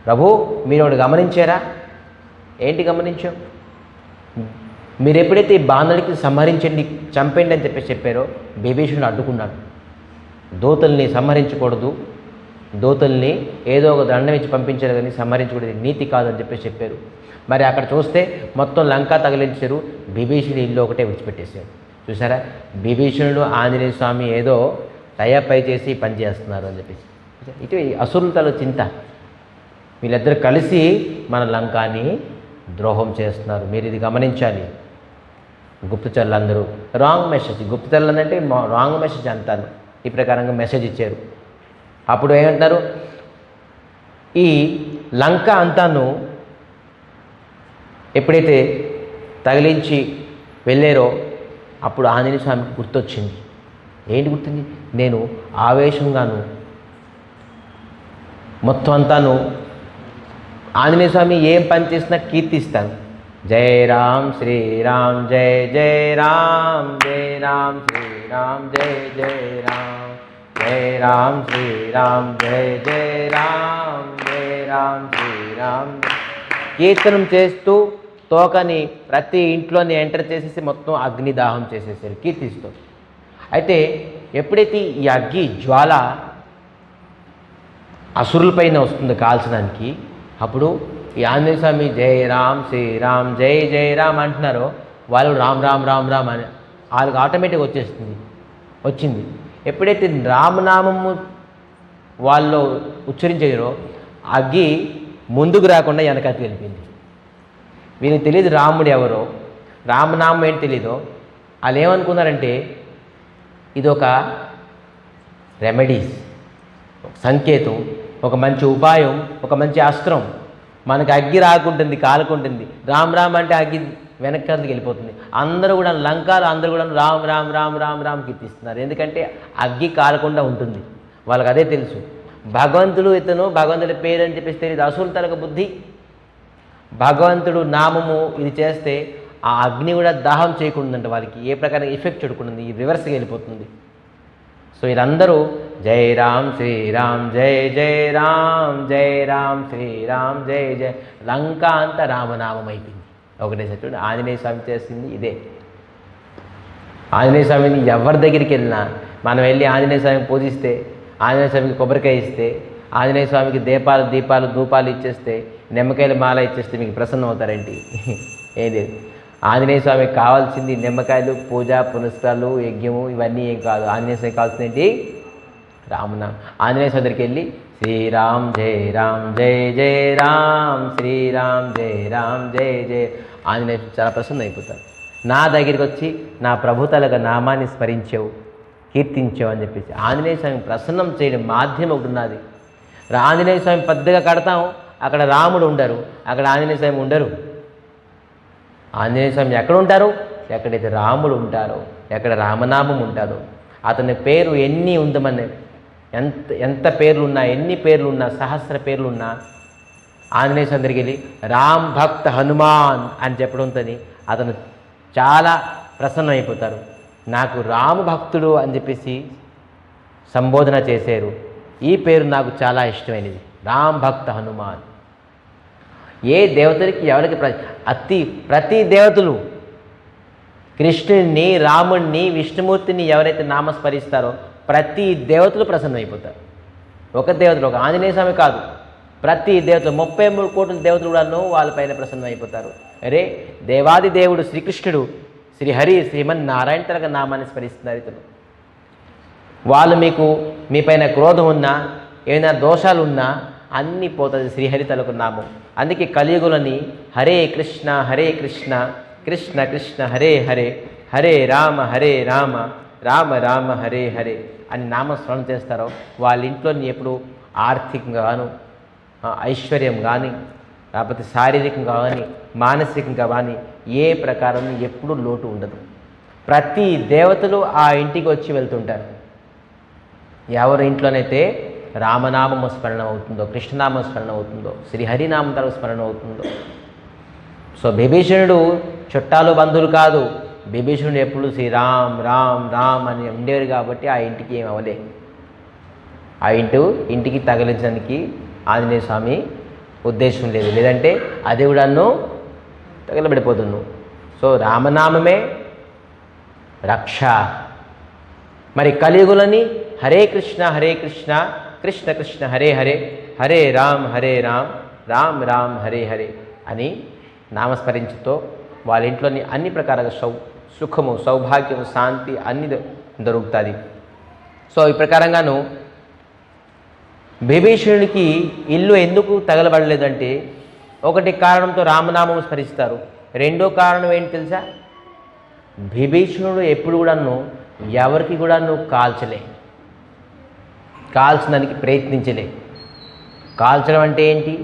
ప్రభు మీరు ఒకటి గమనించారా? ఏంటి గమనించాం? మీరు ఎప్పుడైతే ఈ బాణుడికి సంహరించండి, చంపండి అని చెప్పారో విభీషణుడు అడ్డుకున్నాడు. దూతల్ని సంహరించకూడదు, దూతల్ని ఏదో ఒక దండం ఇచ్చి పంపించారు కానీ సంహరించకూడదు, నీతి కాదని చెప్పారు. మరి అక్కడ చూస్తే మొత్తం లంక తగిలించారు, విభీషణుడు ఇల్లు ఒకటే విడిచిపెట్టేశారు. చూసారా, విభీషణుడు ఆంజనేయ స్వామి ఏదో టైపై చేసి పని చేస్తున్నారు అని చెప్పేసి. ఇటు అసురులతో చింత, వీళ్ళిద్దరు కలిసి మన లంకాని ద్రోహం చేస్తున్నారు. మీరు ఇది గమనించాలి. గుప్తచరులు అందరూ రాంగ్ మెసేజ్, గుప్తచరులు అంటే రాంగ్ మెసేజ్ అంటారు. ఈ ప్రకారంగా మెసేజ్ ఇచ్చారు. అప్పుడు ఏమంటారు, ఈ లంక అంతాను ఎప్పుడైతే తగిలించి వెళ్ళారో అప్పుడు ఆంజనేయ స్వామికి గుర్తొచ్చింది. ఏంటి గుర్తుంది? నేను ఆవేశంగాను మొత్తం అంతాను ఆంజనేయ స్వామి ఏం పని చేసినా కీర్తిస్తాను. జై రామ్ శ్రీరామ్ జై జై రామ్, జై రామ్ శ్రీరామ్ జై జై రామ్, జై రామ్ శ్రీరామ్ జై జై రామ్, జై రామ్ శ్రీరామ్. కీర్తనం చేస్తూ తోకని ప్రతి ఇంట్లోని ఎంటర్ చేసేసి మొత్తం అగ్నిదాహం చేసేసారు కీర్తిస్తూ. అయితే ఎప్పుడైతే ఈ అగ్గి జ్వాల అసురులపైన వస్తుందో కాల్చడానికి, అప్పుడు ఈ ఆంజనేయ స్వామి జై రామ్ శ్రీరామ్ జై జై రామ్ అంటున్నారో వాళ్ళు రామ్ రామ్ రామ్ రామ్ అని వాళ్ళకి ఆటోమేటిక్గా వచ్చింది. ఎప్పుడైతే రామనామము వాళ్ళు ఉచ్చరించారో అగ్గి ముందుకు రాకుండా వెనకకి వెళ్ళిపోయింది. వీళ్ళకి తెలియదు రాముడు ఎవరో, రామనామం ఏంటి తెలీదో. వాళ్ళు ఏమనుకున్నారంటే ఇది ఒక రెమెడీస్, సంకేతం, ఒక మంచి ఉపాయం, ఒక మంచి అస్త్రం. మనకు అగ్గి రాకుంటుంది, కాలుకుంటుంది. రామ్ రామ్ అంటే అగ్గి వెనక్కి వెళ్ళిపోతుంది. అందరూ కూడా లంకాలు అందరూ కూడా రామ్ రామ్ రామ్ రామ్ రామ్ కీర్తిస్తున్నారు. ఎందుకంటే అగ్గి కాలకుండా ఉంటుంది. వాళ్ళకి అదే తెలుసు. భగవంతుడు భగవంతుడి పేరు అని చెప్పేసి తెలియదు. అసూలు తలక బుద్ధి. భగవంతుడు నామము ఇది చేస్తే ఆ అగ్ని కూడా దాహం చేయకుండాంటే వాళ్ళకి ఏ ప్రకారం ఎఫెక్ట్ చూడకుంటుంది, ఈ రివర్స్గా వెళ్ళిపోతుంది. సో వీళ్ళందరూ జై రామ్ శ్రీరామ్ జై జై రామ్, జై రామ్ శ్రీరామ్ జై జై. లంక అంతా రామనామం అయిపోయింది ఒకటే సత్యుడు. ఆంజనేయ స్వామి చేసింది ఇదే. ఆంజనేయ స్వామిని ఎవరి దగ్గరికి వెళ్ళినా మనం వెళ్ళి ఆంజనేయ స్వామిని పూజిస్తే, ఆంజనేయ స్వామికి కొబ్బరికాయ ఇస్తే, ఆంజనేయ స్వామికి దీపాలు ధూపాలు ఇచ్చేస్తే, నిమ్మకాయల మాల ఇచ్చేస్తే మీకు ప్రసన్నం అవుతారేంటి? ఏది ఆంజనేయ స్వామికి కావాల్సింది నిమ్మకాయలు, పూజ పునస్కారాలు, యజ్ఞము ఇవన్నీ ఏం కాదు. ఆంజనేయ స్వామికి కావాల్సింది ఏంటి? రామనామం. ఆంజనేయ స్వామి దగ్గరికి వెళ్ళి శ్రీరామ్ జయ రామ్ జయ జయ రామ్, శ్రీరామ్ జయ రామ్ జయ జయ. ఆంజనేయ చాలా ప్రసన్న అయిపోతారు. నా దగ్గరికి వచ్చి నా ప్రభుతలగా నామాన్ని స్మరించావు, కీర్తించావు అని చెప్పేసి ఆంజనేయ స్వామి ప్రసన్నం చేయడం మాధ్యమం ఒకటి ఉన్నది. ఆంజనేయ స్వామి పెద్దగా కడతాం, అక్కడ రాముడు ఉండరు, అక్కడ ఆంజనేయ స్వామి ఉండరు. ఆంజనేయ స్వామి ఎక్కడ ఉంటారు? ఎక్కడైతే రాముడు ఉంటారో, ఎక్కడ రామనామం ఉంటారో. అతని పేరు ఎన్ని ఉందమని ఎంత పేర్లున్నా, ఎన్ని పేర్లున్నా, సహస్ర పేర్లున్నా ఆంజనేయ స్వామి దగ్గరికి వెళ్ళి రామ్ భక్త హనుమాన్ అని చెప్పడంతో అతను చాలా ప్రసన్నమైపోతారు. నాకు రాము భక్తుడు అని చెప్పేసి సంబోధన చేశారు. ఈ పేరు నాకు చాలా ఇష్టమైనది, రామ్ భక్త హనుమాన్. ఏ దేవతలకి ఎవరికి ప్రతి దేవతలు కృష్ణుడిని, రాముడిని, విష్ణుమూర్తిని ఎవరైతే నామస్మరిస్తారో ప్రతి దేవతలు ప్రసన్నమైపోతారు. ఒక దేవతలు, ఒక ఆంజనేయ స్వామి కాదు, ప్రతి దేవతలు 33 కోట్ల దేవతలు కూడాను వాళ్ళపైన ప్రసన్నమైపోతారు. అరే దేవాది దేవుడు శ్రీకృష్ణుడు, శ్రీహరి, శ్రీమన్నారాయణ తరగ నామాన్ని స్మరిస్తున్నారు ఇతను. వాళ్ళు మీపైన క్రోధం ఉన్నా, ఏమైనా దోషాలు ఉన్నా అన్నీ పోతుంది శ్రీహరి తలకు నామం. అందుకే కలియుగులని హరే కృష్ణ కృష్ణ కృష్ణ హరే హరే, హరే రామ రామ రామ హరే హరే అని నామస్మరణ చేస్తారో వాళ్ళ ఇంట్లోని ఎప్పుడు ఆర్థికంగా గాను, ఐశ్వర్యం కానీ, లేకపోతే శారీరకంగా కానీ, మానసికంగా కానీ ఏ ప్రకారం ఎప్పుడూ లోటు ఉండదు. ప్రతి దేవతలు ఆ ఇంటికి వచ్చి వెళ్తుంటారు. ఎవరి ఇంట్లోనైతే రామనామము స్మరణ అవుతుందో, కృష్ణనామ స్మరణ అవుతుందో, శ్రీహరినామం తరగ స్మరణ అవుతుందో. సో బిభీషణుడు చుట్టాలు బంధువులు కాదు, బిభీషణుడు ఎప్పుడు శ్రీరామ్ రామ్ రామ్ అని ఉండేవారు కాబట్టి ఆ ఇంటికి ఏం అవ్వలే. ఆ ఇంటికి తగిలించడానికి ఆంజనేయ స్వామి ఉద్దేశం లేదు, లేదంటే అది కూడాను తగలబడిపోతున్నావు. సో రామనామమే రక్ష. మరి కలియుగులని హరే కృష్ణ కృష్ణ కృష్ణ హరే హరే, హరే రామ్ రామ్ రామ్ హరే హరే అని నామస్మరించుతో వాళ్ళ ఇంట్లోని అన్ని ప్రకారంగా సుఖము, సౌభాగ్యము, శాంతి అన్ని దొరుకుతుంది. సో ఈ ప్రకారంగాను బిభీషణుడికి ఇల్లు ఎందుకు తగలబడలేదంటే ఒకటి కారణంతో రామనామం స్మరిస్తారు. రెండో కారణం ఏంటి తెలుసా? బిభీషణుడు ఎప్పుడు కూడాను ఎవరికి కూడాను కాల్చడానికి ప్రయత్నించలే. కాల్చడం అంటే ఏంటి?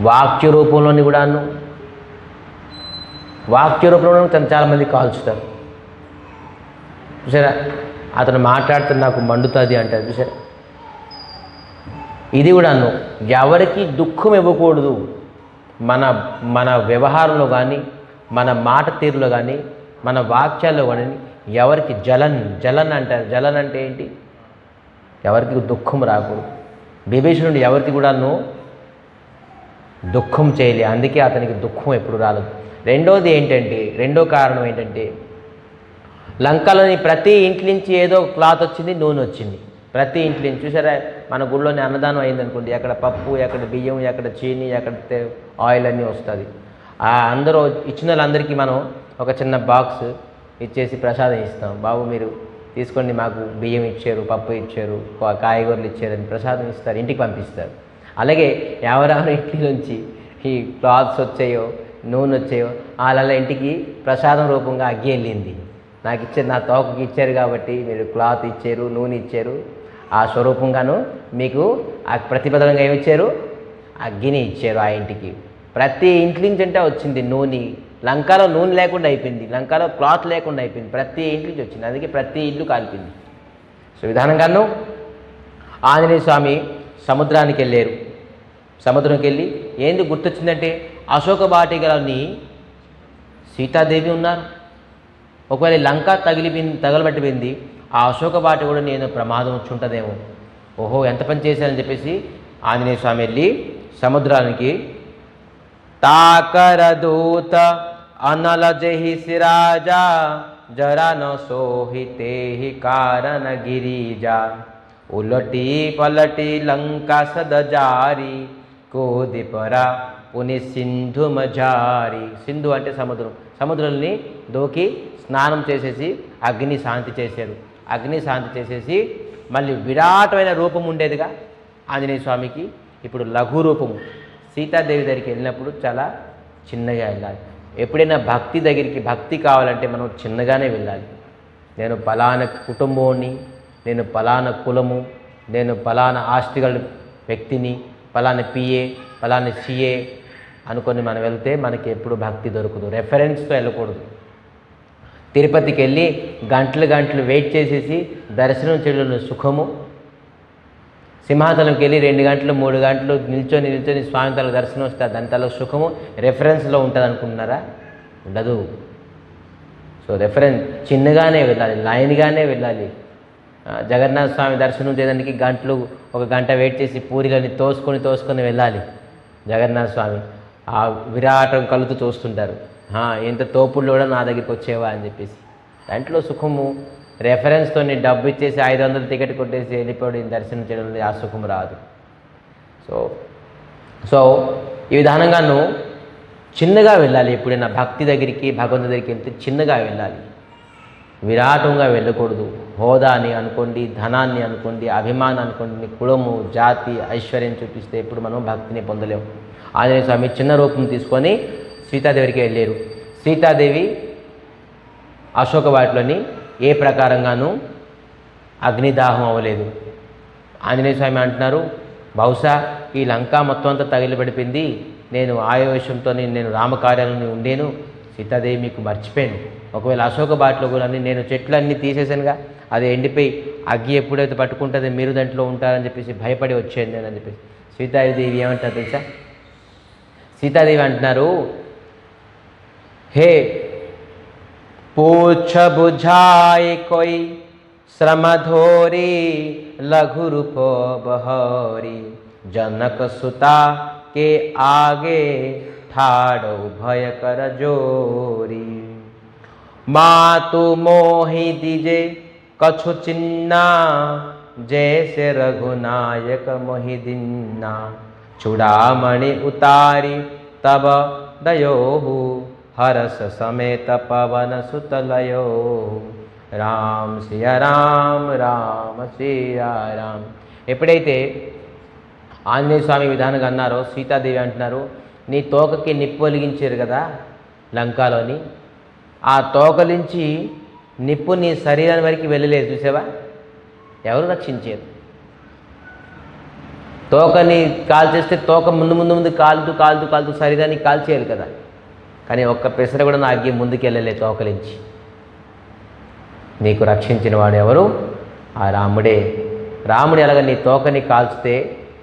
వాక్య రూపంలోని కూడాను, చాలామంది కాల్చుతారు. చూసారా, అతను మాట్లాడితే నాకు మండుతుంది అంటారు. చూసారా, ఇది కూడాను ఎవరికి దుఃఖం ఇవ్వకూడదు. మన వ్యవహారంలో కానీ, మన మాట తీరులో కానీ, మన వాక్యాల్లో కానీ ఎవరికి జలన్ అంటారు. జలన్ అంటే ఏంటి? ఎవరికి దుఃఖం రాకూడదు. బిభీషణుడు ఎవరికి కూడాను దుఃఖం చేయలే, అందుకే అతనికి దుఃఖం ఎప్పుడు రాలేదు. రెండో కారణం ఏంటంటే లంకలోని ప్రతి ఇంటి నుంచి ఏదో క్లాత్ వచ్చింది, నూనె వచ్చింది. ప్రతి ఇంటి నుంచి చూసారా, మన గుళ్ళోని అన్నదానం అయిందనుకోండి, ఎక్కడ పప్పు, ఎక్కడ బియ్యం, ఎక్కడ చీని, ఎక్కడ ఆయిల్ అన్నీ వస్తుంది. అందరూ ఇచ్చిన వాళ్ళందరికీ మనం ఒక చిన్న బాక్స్ ఇచ్చేసి ప్రసాదం ఇస్తాం. బాబు మీరు తీసుకోండి, మాకు బియ్యం ఇచ్చారు, పప్పు ఇచ్చారు, కాయగూరలు ఇచ్చారని ప్రసాదం ఇస్తారు, ఇంటికి పంపిస్తారు. అలాగే ఎవరెవరి ఇంటి నుంచి ఈ క్లాత్స్ వచ్చాయో, నూనె వచ్చాయో వాళ్ళ ఇంటికి ప్రసాదం రూపంగా అగ్గి వెళ్ళింది. నాకు ఇచ్చారు, నా తోకకి ఇచ్చారు కాబట్టి మీరు క్లాత్ ఇచ్చారు, నూనె ఇచ్చారు. ఆ స్వరూపంగాను మీకు ఆ ప్రతిపదంగా ఏమిచ్చారు? అగ్గిని ఇచ్చారు ఆ ఇంటికి. ప్రతి ఇంటి నుంచి అంటే వచ్చింది నూనె. లంకలో నూనె లేకుండా అయిపోయింది, లంకలో క్లాత్ లేకుండా అయిపోయింది, ప్రతి ఇంటి నుంచి వచ్చింది. అందుకే ప్రతి ఇల్లు కాలిపోయింది. సో విధానంగాను ఆంజనేయ స్వామి సముద్రానికి వెళ్ళారు. సముద్రంకి వెళ్ళి ఏంది గుర్తొచ్చిందంటే అశోక వాటికలోని సీతాదేవి ఉన్నారు. ఒకవేళ లంక తగలబట్టిపోయింది, ఆ అశోక బాట కూడా నేను ప్రమాదం వచ్చి ఉంటుందేమో. ఓహో ఎంత పని చేశానని చెప్పేసి ఆంజనేయ స్వామి వెళ్ళి సముద్రానికి తాకర దూత అనల జహి సిరాజా జరా న సోహితే హి కారణ గిరిజా ఉలటి పలటి లంకా సదజారి కోదిపరా పుని సింధు మజారి. సింధు అంటే సముద్రం. సముద్రాన్ని దూకి స్నానం చేసేసి అగ్ని శాంతి చేశారు. అగ్ని శాంతి చేసేసి మళ్ళీ విరాటమైన రూపం ఉండేదిగా ఆంజనేయ స్వామికి, ఇప్పుడు లఘు రూపము. సీతాదేవి దగ్గరికి వెళ్ళినప్పుడు చాలా చిన్నగా వెళ్ళాలి. ఎప్పుడైనా భక్తి దగ్గరికి భక్తి కావాలంటే మనం చిన్నగానే వెళ్ళాలి. నేను పలానా కుటుంబాన్ని, నేను పలానా కులము, నేను పలానా ఆస్తిగల వ్యక్తిని, పలానా పిఏ, పలానా సిఏ అనుకొని మనం వెళ్తే మనకి ఎప్పుడు భక్తి దొరకదు. రెఫరెన్స్తో వెళ్ళకూడదు. తిరుపతికి వెళ్ళి గంటలు వెయిట్ చేసేసి దర్శనం చేయడం సుఖము, సింహాచలంకి వెళ్ళి 2 గంటలు 3 గంటలు నిల్చొని స్వామి తల దర్శనం వస్తే దాని తల సుఖము రెఫరెన్స్లో ఉంటుంది అనుకుంటున్నారా? ఉండదు. సో రెఫరెన్స్ చిన్నగానే వెళ్ళాలి, లైన్గానే వెళ్ళాలి. జగన్నాథ స్వామి దర్శనం చేయడానికి ఒక గంట వెయిట్ చేసి పూరీలని తోసుకొని వెళ్ళాలి. జగన్నాథ స్వామి ఆ విరాటం కలుతూ చూస్తుంటారు, ఎంత తోపుళ్ళు కూడా నా దగ్గరికి వచ్చేవా అని చెప్పేసి. దాంట్లో సుఖము రెఫరెన్స్తో డబ్బు ఇచ్చేసి 500 టికెట్ కొట్టేసి వెళ్ళిపోయి దర్శనం చేయడం, ఆ సుఖం రాదు. సో ఈ విధానంగాను చిన్నగా వెళ్ళాలి. ఎప్పుడైనా భక్తి దగ్గరికి భగవంతుడి దగ్గరికి వెళ్తే చిన్నగా వెళ్ళాలి, విరాటంగా వెళ్ళకూడదు. హోదాని అనుకోండి, ధనాన్ని అనుకోండి, అభిమానం అనుకోండి, కులము, జాతి, ఐశ్వర్యం చూపిస్తే ఇప్పుడు మనం భక్తిని పొందలేము. ఆంజనేయ స్వామి చిన్న రూపం తీసుకొని సీతాదేవికి వెళ్ళారు. సీతాదేవి అశోకవాటిలోని ఏ ప్రకారంగానూ అగ్నిదాహం అవ్వలేదు. ఆంజనేయ స్వామి అంటున్నారు, బహుశా ఈ లంక మొత్తం అంతా తగిలిపడిపోయింది, నేను ఆవేశంతో నేను రామకార్యాలను ఉండేను, సీతాదేవి మీకు మర్చిపోయాను. ఒకవేళ అశోక బాటలో కూడా నేను చెట్లన్నీ తీసేసానుగా, అది ఎండిపోయి అగ్గి ఎప్పుడైతే పట్టుకుంటుందో మీరు దాంట్లో ఉంటారని చెప్పేసి భయపడి వచ్చాను నేను అని చెప్పేసి. సీతాదేవి ఏమంటారు తెలుసా? సీతాదేవి అంటున్నారు, హే పూఛ బుझाए कोई श्रमधोरी लघु रूपो बहोरी जनक सुता के आगे ठाड़ो भय कर जोरी मातु मोहि दीजे कछु चिन्ना जैसे रघुनायक मोहि दिन्ना चूड़ामणि उतारी तब दयोहु हरस समेत पवन सुतलयो రామ్ సియా రామ్ రామ సియా రామ్. ఎప్పుడైతే ఆంజనేయ స్వామి విధానంగా అన్నారో సీతాదేవి అంటున్నారు, నీ తోకకి నిప్పు వెలిగించారు కదా లంకాలోని, ఆ తోక నుంచి నిప్పు నీ శరీరాన్ని వరకు వెళ్ళలేదు చూసావా, ఎవరు రక్షించేది? తోకని కాల్చేస్తే తోక ముందు కాలుతూ శరీరాన్ని కాల్చేయాలి కదా, కానీ ఒక్క పెసర కూడా నా అగ్గి ముందుకు వెళ్ళలేదు తోకలించి. నీకు రక్షించిన వాడు ఎవరు? ఆ రాముడే. రాముడు ఎలాగ నీ తోకని కాల్చితే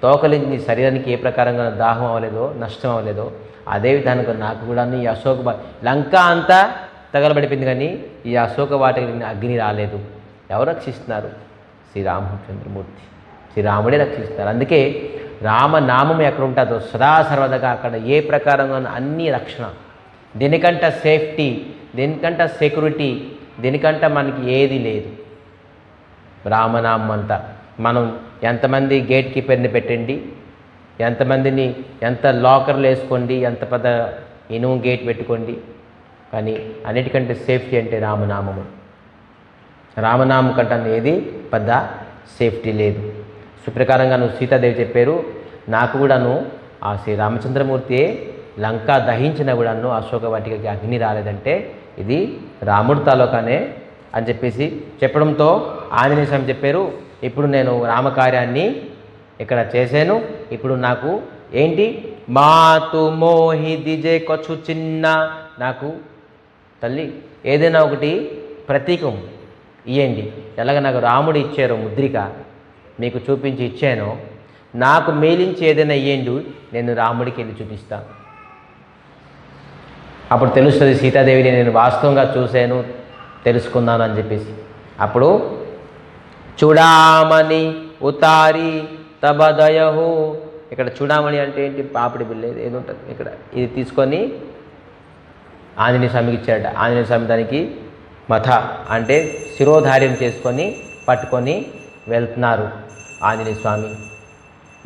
తోకలించి నీ శరీరానికి ఏ ప్రకారంగా దాహం అవ్వలేదో, నష్టం అవ్వలేదో, అదే విధానంగా నాకు కూడా ఈ లంక అంతా తగలబడిపోయింది, కానీ ఈ అశోక వాటికి అగ్ని రాలేదు. ఎవరు రక్షిస్తున్నారు? శ్రీరామచంద్రమూర్తి, శ్రీరాముడే రక్షిస్తున్నారు. అందుకే రామనామం ఎక్కడ ఉంటుందో సదా సర్వదగా అక్కడ ఏ ప్రకారంగా అన్ని రక్షణ, దీనికంట సేఫ్టీ, దీనికంట సెక్యూరిటీ, దీనికంట మనకి ఏది లేదు. రామనామం అంతా మనం ఎంతమంది గేట్ కీపర్ని పెట్టండి, ఎంతమందిని ఎంత లాకర్లు వేసుకోండి, ఎంత పెద్ద ఇనుము గేట్ పెట్టుకోండి, కానీ అన్నిటికంటే సేఫ్టీ అంటే రామనామము. రామనామం కంటే ఏది పెద్ద సేఫ్టీ లేదు. సుప్రకారంగా నువ్వు సీతాదేవి చెప్పారు, నాకు కూడాను ఆ శ్రీ రామచంద్రమూర్తియే లంక దహించిన కూడాను అశోక వాటికకి అగ్ని రాలేదంటే ఇది రాముడి తాలూకానే అని చెప్పేసి చెప్పడంతో ఆంజనేయ స్వామి చెప్పారు, ఇప్పుడు నేను రామకార్యాన్ని ఇక్కడ చేశాను, ఇప్పుడు నాకు ఏంటి మాతు మోహి దిజే కొచ్చు చిన్న, నాకు తల్లి ఏదైనా ఒకటి ప్రతీకం ఇవ్వండి. ఎలాగ నాకు రాముడు ఇచ్చారో ముద్రిక మీకు చూపించి ఇచ్చానో, నాకు మేలించి ఏదైనా ఇవ్వండి, నేను రాముడికి వెళ్ళి చూపిస్తాను. అప్పుడు తెలుస్తుంది సీతాదేవిని నేను వాస్తవంగా చూశాను, తెలుసుకున్నాను అని చెప్పేసి. అప్పుడు చూడామణి ఉతారి తబదయహు, ఇక్కడ చూడామణి అంటే ఏంటి? పాపిడి బిల్ల ఏది ఉంటుంది ఇక్కడ, ఇది తీసుకొని ఆంజనేయ స్వామికి ఇచ్చాడట. ఆంజనేయ స్వామి దానికి మథ అంటే శిరోధార్యం చేసుకొని పట్టుకొని వెళ్తున్నారు ఆంజనేయ స్వామి.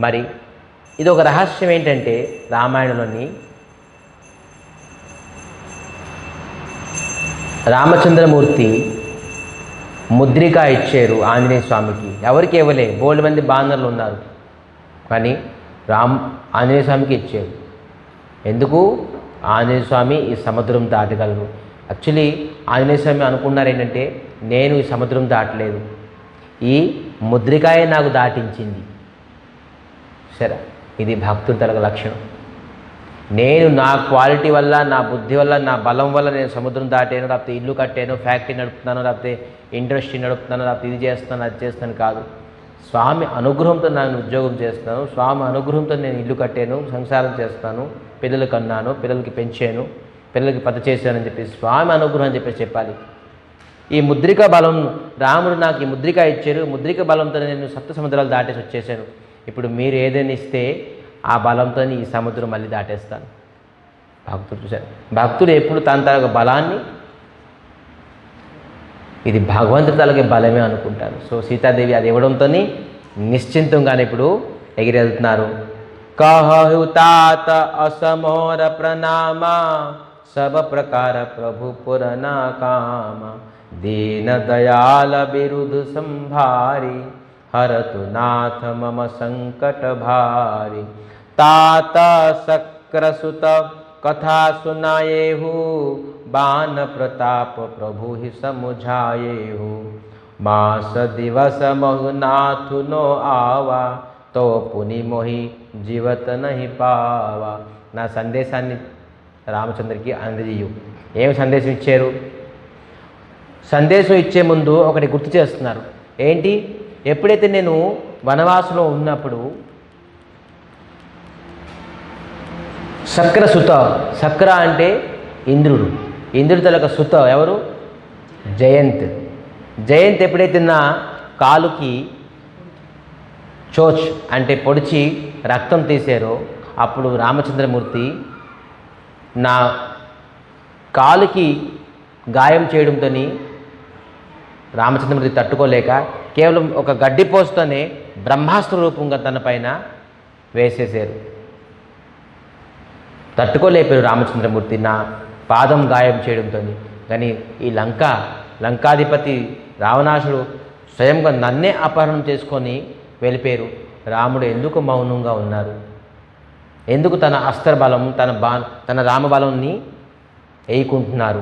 మరి ఇది ఒక రహస్యం ఏంటంటే రామాయణంలోని రామచంద్రమూర్తి ముద్రిక ఇచ్చారు ఆంజనేయ స్వామికి. ఎవరికి ఇవ్వలే, బోల్డ్ మంది బాంధవులు ఉన్నారు, కానీ ఆంజనేయ స్వామికి ఇచ్చారు. ఎందుకు? ఆంజనేయ స్వామి ఈ సముద్రం దాటగలరు. యాక్చువల్లీ ఆంజనేయ స్వామి అనుకున్నారు ఏంటంటే, నేను ఈ సముద్రం దాటలేదు, ఈ ముద్రికాయ నాకు దాటించింది. సరే, ఇది భక్తుల తలక లక్షణం. నేను నా క్వాలిటీ వల్ల, నా బుద్ధి వల్ల, నా బలం వల్ల నేను సముద్రం దాటాను, లేకపోతే ఇల్లు కట్టాను, ఫ్యాక్టరీ నడుపుతున్నాను, లేకపోతే ఇండస్ట్రీ నడుపుతున్నాను, లేకపోతే ఇది చేస్తున్నాను, అది చేస్తాను కాదు. స్వామి అనుగ్రహంతో నేను ఉద్యోగం చేస్తున్నాను, స్వామి అనుగ్రహంతో నేను ఇల్లు కట్టాను, సంసారం చేస్తాను, పిల్లలు కన్నాను, పిల్లలకి పెంచాను, పిల్లలకి పద చేశానని చెప్పి స్వామి అనుగ్రహం అని చెప్పేసి చెప్పాలి. ఈ ముద్రిక బలం, రాముడు నాకు ఈ ముద్రిక ఇచ్చారు, ముద్రిక బలంతో నేను సప్త సముద్రాలు దాటేసి వచ్చేసాను. ఇప్పుడు మీరు ఏదైనా ఇస్తే ఆ బలంతో ఈ సముద్రం మళ్ళీ దాటేస్తాను. భక్తుడు చూశారు, భక్తుడు ఎప్పుడు తన తన బలాన్ని, ఇది భగవంతుడి తలకి బలమే అనుకుంటారు. సో సీతాదేవి అది ఇవ్వడంతో నిశ్చింతంగానే ఇప్పుడు ఎగిరెళ్తున్నారు. कहु तात असमोर प्रणामा सब प्रकार प्रभु पुरना काम दीन दयाल बिरुद संभारी हरतु नाथ मम संकट भारी तात शक्रसुत कथा सुनाएहु बान प्रताप प्रभु ही समुझाएहु मास दिवस महुनाथु नो आवा तो पुनि मोहि जीवत नहीं पावा. నా సందేశాన్ని రామచంద్రకి అందజేయు. ఏం సందేశం ఇచ్చారు? సందేశం ఇచ్చే ముందు ఒకటి గుర్తు చేస్తున్నారు. ఏంటి? ఎప్పుడైతే నేను వనవాసంలో ఉన్నప్పుడు శక్రసుత, శక్ర అంటే ఇంద్రుడు, ఇంద్రుడి తలక సుత ఎవరు? జయంత్. జయంత్ ఎప్పుడైతే నా కాలుకి చోచ్ అంటే పొడిచి రక్తం తీశారో అప్పుడు రామచంద్రమూర్తి నా కాలుకి గాయం చేయడంతో రామచంద్రమూర్తి తట్టుకోలేక కేవలం ఒక గడ్డిపోస్తోనే బ్రహ్మాస్త్ర రూపంగా తన పైన వేసేసారు. తట్టుకోలేపారు రామచంద్రమూర్తి నా పాదం గాయం చేయడంతో. కానీ ఈ లంకాధిపతి రావణాసుడు స్వయంగా నన్నే అపహరణం చేసుకొని వెళ్ళిపోయారు. రాముడు ఎందుకు మౌనంగా ఉన్నారు? ఎందుకు తన అస్త్రబలం తన రామబలంని వేయకుంటున్నారు?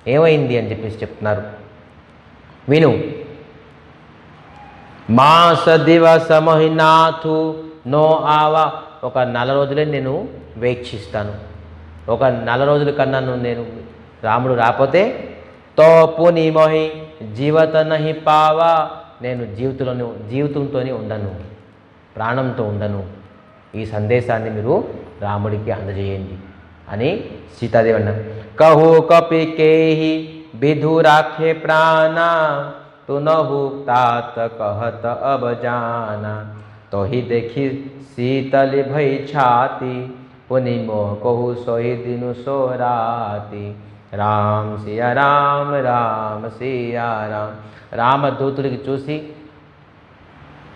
ఏమైంది అని చెప్పేసి చెప్తున్నారు. విను. మాస దివస మహినాథు నో ఆవా. ఒక 4 రోజులే నేను వీక్షిస్తాను. ఒక 4 రోజుల కన్నా నేను రాముడు రాకపోతే తో పుని మొహి జీవత నహి పావా. నేను జీవితంతోనే ఉండను, ప్రాణంతో ఉండను. ఈ సందేశాన్ని మీరు రాముడికి అందజేయండి అని సీతాదేవి అన్నారు. కహు కపి కేహి విధు రాఖే ప్రాణ తునహు तात कहत अब जाना तो ही देखी शीतल भई छाती पुनि मोह कहु सोहि दिनु सो राती రామ్ సియా రామ్ రామ సియా రామ్. రామదూతుడికి చూసి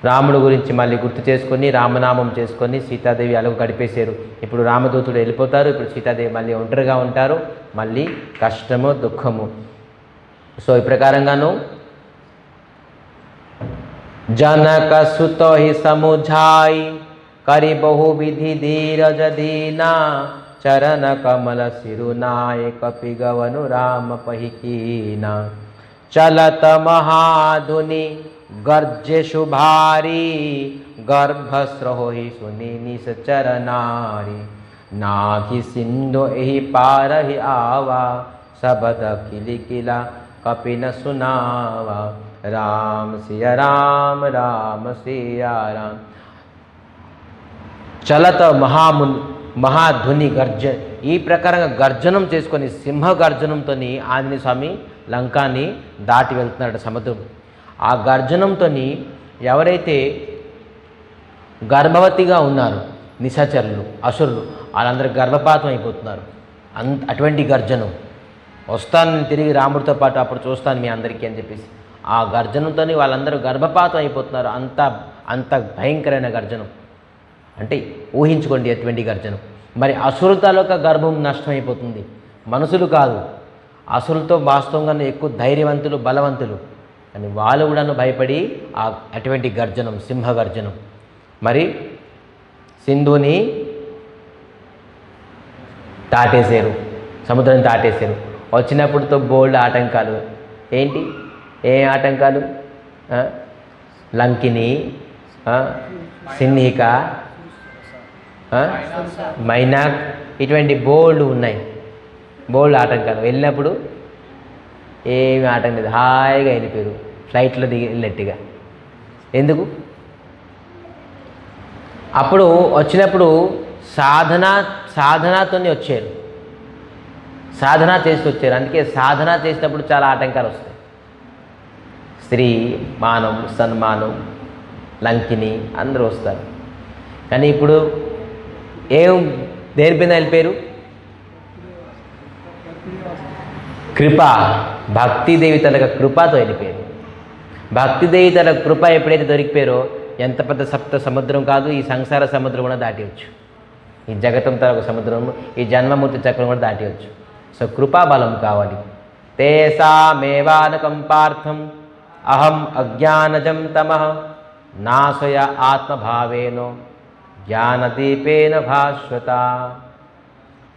రాముడు గురించి మళ్ళీ గుర్తు చేసుకొని రామనామం చేసుకొని సీతాదేవి అలగు గడిపేశారు. ఇప్పుడు రామదూతుడు వెళ్ళిపోతారు. ఇప్పుడు సీతాదేవి మళ్ళీ ఒంటరిగా ఉంటారు. మళ్ళీ కష్టము దుఃఖము. సో ఈ ప్రకారంగాను जनक सुत ही समुझाई करी बहु विधि धीरज दीना चरण कमल सिरुनाय कपि गवनु राम पहिकीना चलत महाधुनि गर्जे शुभारी गर्भस्रोहि सुनि निश्चर नारी नाघि सिंधु एहि पार ही आवा सबद किलि किला कपि न सुनावा राम सिया राम राम सिया राम. చలత మహాధుని ఈ ప్రకారంగా గర్జనం చేసుకొని సింహ గర్జనంతో ఆంజనేయ స్వామి లంకాన్ని దాటి వెళ్తున్నాడు సముద్రం. ఆ గర్జనంతో ఎవరైతే గర్భవతిగా ఉన్నారు నిశాచరులు అసురులు వాళ్ళందరూ గర్భపాతం అయిపోతున్నారు. అటువంటి గర్జనం. వస్తాను నేను తిరిగి రాముడితో పాటు, అప్పుడు చూస్తాను మీ అందరికీ అని చెప్పేసి ఆ గర్జనంతో వాళ్ళందరూ గర్భపాతం అయిపోతున్నారు. అంత భయంకరమైన గర్జనం. అంటే ఊహించుకోండి ఎటువంటి గర్జనం. మరి అసురుల తాలూకా గర్భం నష్టమైపోతుంది, మనుషులు కాదు. అసురులతో వాస్తవంగానే ఎక్కువ ధైర్యవంతులు బలవంతులు. అని వాళ్ళు కూడాను భయపడి అటువంటి గర్జనం, సింహ గర్జనం. మరి సింధుని దాటేశారు, సముద్రం దాటేశారు. వచ్చినప్పుడుతో బోల్డ్ ఆటంకాలు. ఏంటి ఏ ఆటంకాలు? లంకిని, సిన్హిక, మైనాక్, ఇటువంటి బోల్డ్ ఉన్నాయి, బోల్డ్ ఆటంకాలు. వెళ్ళినప్పుడు ఏమి ఆటం లేదు, హాయిగా వెళ్ళిపోయారు, ఫ్లైట్లో దిగి వెళ్ళినట్టుగా. ఎందుకు? అప్పుడు వచ్చినప్పుడు సాధనతో వచ్చారు, సాధన చేసి వచ్చారు. అందుకే సాధన చేసినప్పుడు చాలా ఆటంకాలు వస్తాయి. స్త్రీ మానం, సన్మానం, లంకిని అందరూ వస్తారు. కానీ ఇప్పుడు దేని మీద వెళ్ళిపోయారు? కృప, భక్తిదేవి తన కృపతో వెళ్ళిపోయారు. భక్తిదేవి తన కృప ఎప్పుడైతే దొరికిపోయారో ఎంత పెద్ద సప్త సముద్రం కాదు, ఈ సంసార సముద్రం కూడా దాటివచ్చు. ఈ జగతం తన ఒక సముద్రం, ఈ జన్మమూర్తి చక్రం కూడా దాటివచ్చు. సో కృపాబలం కావాలి. తేసామేవానుకంపార్థం అహం అజ్ఞానజం తమః నాశయ ఆత్మభావేనో జ్ఞానదీపేన భాస్వత.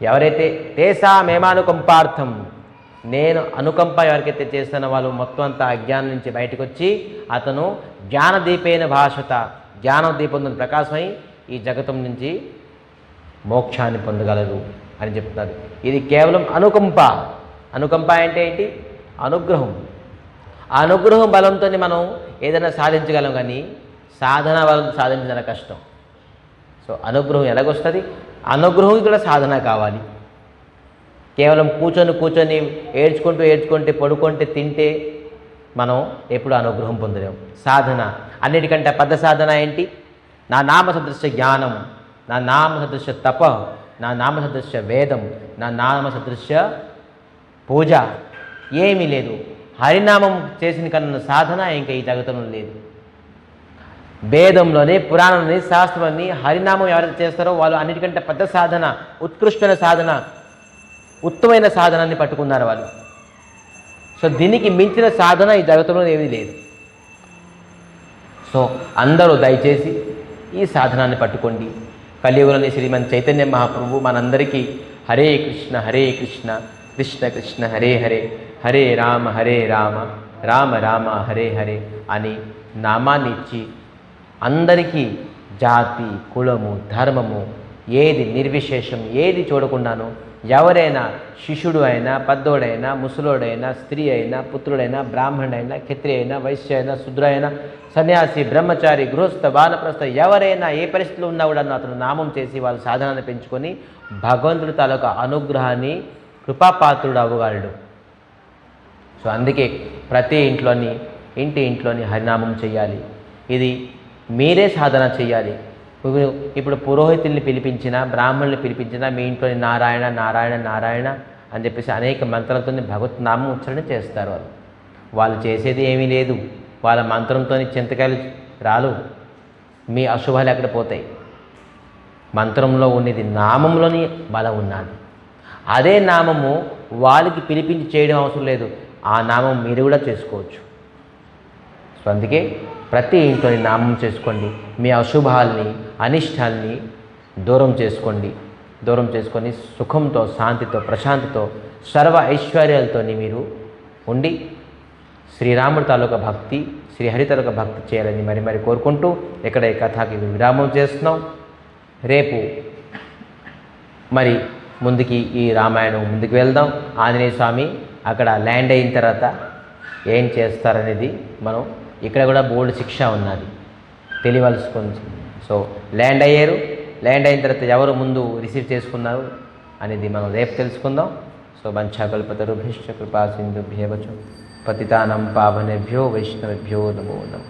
ఎవరైతే తేసామేమానుకంపార్థం, నేను అనుకంప ఎవరికైతే చేస్తున్న వాళ్ళు మొత్తం అంతా అజ్ఞానం నుంచి బయటకు వచ్చి అతను జ్ఞానదీపేన భాస్వత, జ్ఞానదీపం ప్రకాశమై ఈ జగతం నుంచి మోక్షాన్ని పొందగలరు అని చెప్తున్నారు. ఇది కేవలం అనుకంప. అనుకంప అంటే ఏంటి? అనుగ్రహం. ఆ అనుగ్రహం బలంతో మనం ఏదైనా సాధించగలం, కానీ సాధన బలం సాధించడం కష్టం. సో అనుగ్రహం ఎలాగొస్తుంది? అనుగ్రహం కూడా సాధన కావాలి. కేవలం కూర్చొని ఏడ్చుకుంటూ పడుకుంటే తింటే మనం ఎప్పుడు అనుగ్రహం పొందలేము. సాధన అన్నిటికంటే పెద్ద సాధన ఏంటి? నా నామ సదృశ్య జ్ఞానం, నా నామ సదృశ్య తప, నా నామ సదృశ్య వేదం, నా నామ సదృశ్య పూజ ఏమీ లేదు. హరినామం చేసిన కన్నా సాధన ఇంకా ఈ జగతంలో లేదు. వేదంలోని, పురాణంలోని, శాస్త్రంలోని హరినామం ఎవరైతే చేస్తారో వాళ్ళు అన్నిటికంటే పెద్ద సాధన, ఉత్కృష్టమైన సాధన, ఉత్తమైన సాధనాన్ని పట్టుకున్నారు వాళ్ళు. సో దీనికి మించిన సాధన ఈ జగతంలో ఏమీ లేదు. సో అందరూ దయచేసి ఈ సాధనాన్ని పట్టుకోండి. కలియుగంలోని శ్రీమన్ చైతన్య మహాప్రభు మనందరికీ హరే కృష్ణ కృష్ణ కృష్ణ హరే హరే, హరే రామ రామ రామ హరే హరే అని నామాన్ని ఇచ్చి అందరికీ జాతి, కులము, ధర్మము ఏది నిర్విశేషం ఏది చూడకుండాను ఎవరైనా శిష్యుడు అయినా, పెద్దోడైనా, ముసలోడైనా, స్త్రీ అయినా, పుత్రుడైనా, బ్రాహ్మణుడైనా, క్షత్రియ అయినా, వైశ్య అయినా, శూద్ర అయినా, సన్యాసి, బ్రహ్మచారి, గృహస్థ, వానప్రస్థ ఎవరైనా ఏ పరిస్థితిలో ఉన్నా కూడా అతను నామం చేసి వాళ్ళ సాధనాన్ని పెంచుకొని భగవంతుడి తాలూకా అనుగ్రహాన్ని కృపాపాత్రుడు అవ్వగలడు. సో అందుకే ప్రతి ఇంట్లోని హరినామం చేయాలి. ఇది మీరే సాధన చేయాలి. ఇప్పుడు పురోహితుల్ని పిలిపించినా, బ్రాహ్మణుల్ని పిలిపించినా మీ ఇంట్లోని నారాయణ నారాయణ నారాయణ అని చెప్పేసి అనేక మంత్రాలతో భగవత్ నామం ఉచ్చారణ చేస్తారు. వాళ్ళు చేసేది ఏమీ లేదు. వాళ్ళ మంత్రంతో చింతకాయలు రాలు, మీ అశుభాలు ఎక్కడ పోతాయి. మంత్రంలో ఉన్నది నామంలోని బలం ఉన్నది. అదే నామము వాళ్ళకి పిలిపించి చేయడం అవసరం లేదు. ఆ నామం మీరు కూడా చేసుకోవచ్చు. సో అందుకే ప్రతి ఇంట్లోని నామం చేసుకోండి. మీ అశుభాల్ని, అనిష్టాల్ని దూరం చేసుకొని సుఖంతో, శాంతితో, ప్రశాంతితో, సర్వ ఐశ్వర్యాలతో మీరు ఉండి శ్రీరాముడి తాలూకా భక్తి, శ్రీహరి తాలూకా భక్తి చేయాలని మరి కోరుకుంటూ ఇక్కడ ఈ కథకి విరామం చేస్తున్నాం. రేపు మరి ముందుకి ఈ రామాయణం ముందుకు వెళ్దాం. ఆంజనేయ స్వామి అక్కడ ల్యాండ్ అయిన తర్వాత ఏం చేస్తారనేది మనం ఇక్కడ కూడా బోల్డ్ శిక్ష ఉన్నది తెలియవలసుకుంది. సో ల్యాండ్ అయ్యారు, ల్యాండ్ అయిన తర్వాత ఎవరు ముందు రిసీవ్ చేసుకున్నారు అనేది మనం రేపు తెలుసుకుందాం. సో వంచాకల్పతరుభ్యశ్చ కృపా సింధుభ్యేవ చ పతితానం పావనేభ్యో వైష్ణవేభ్యో నమో నమః.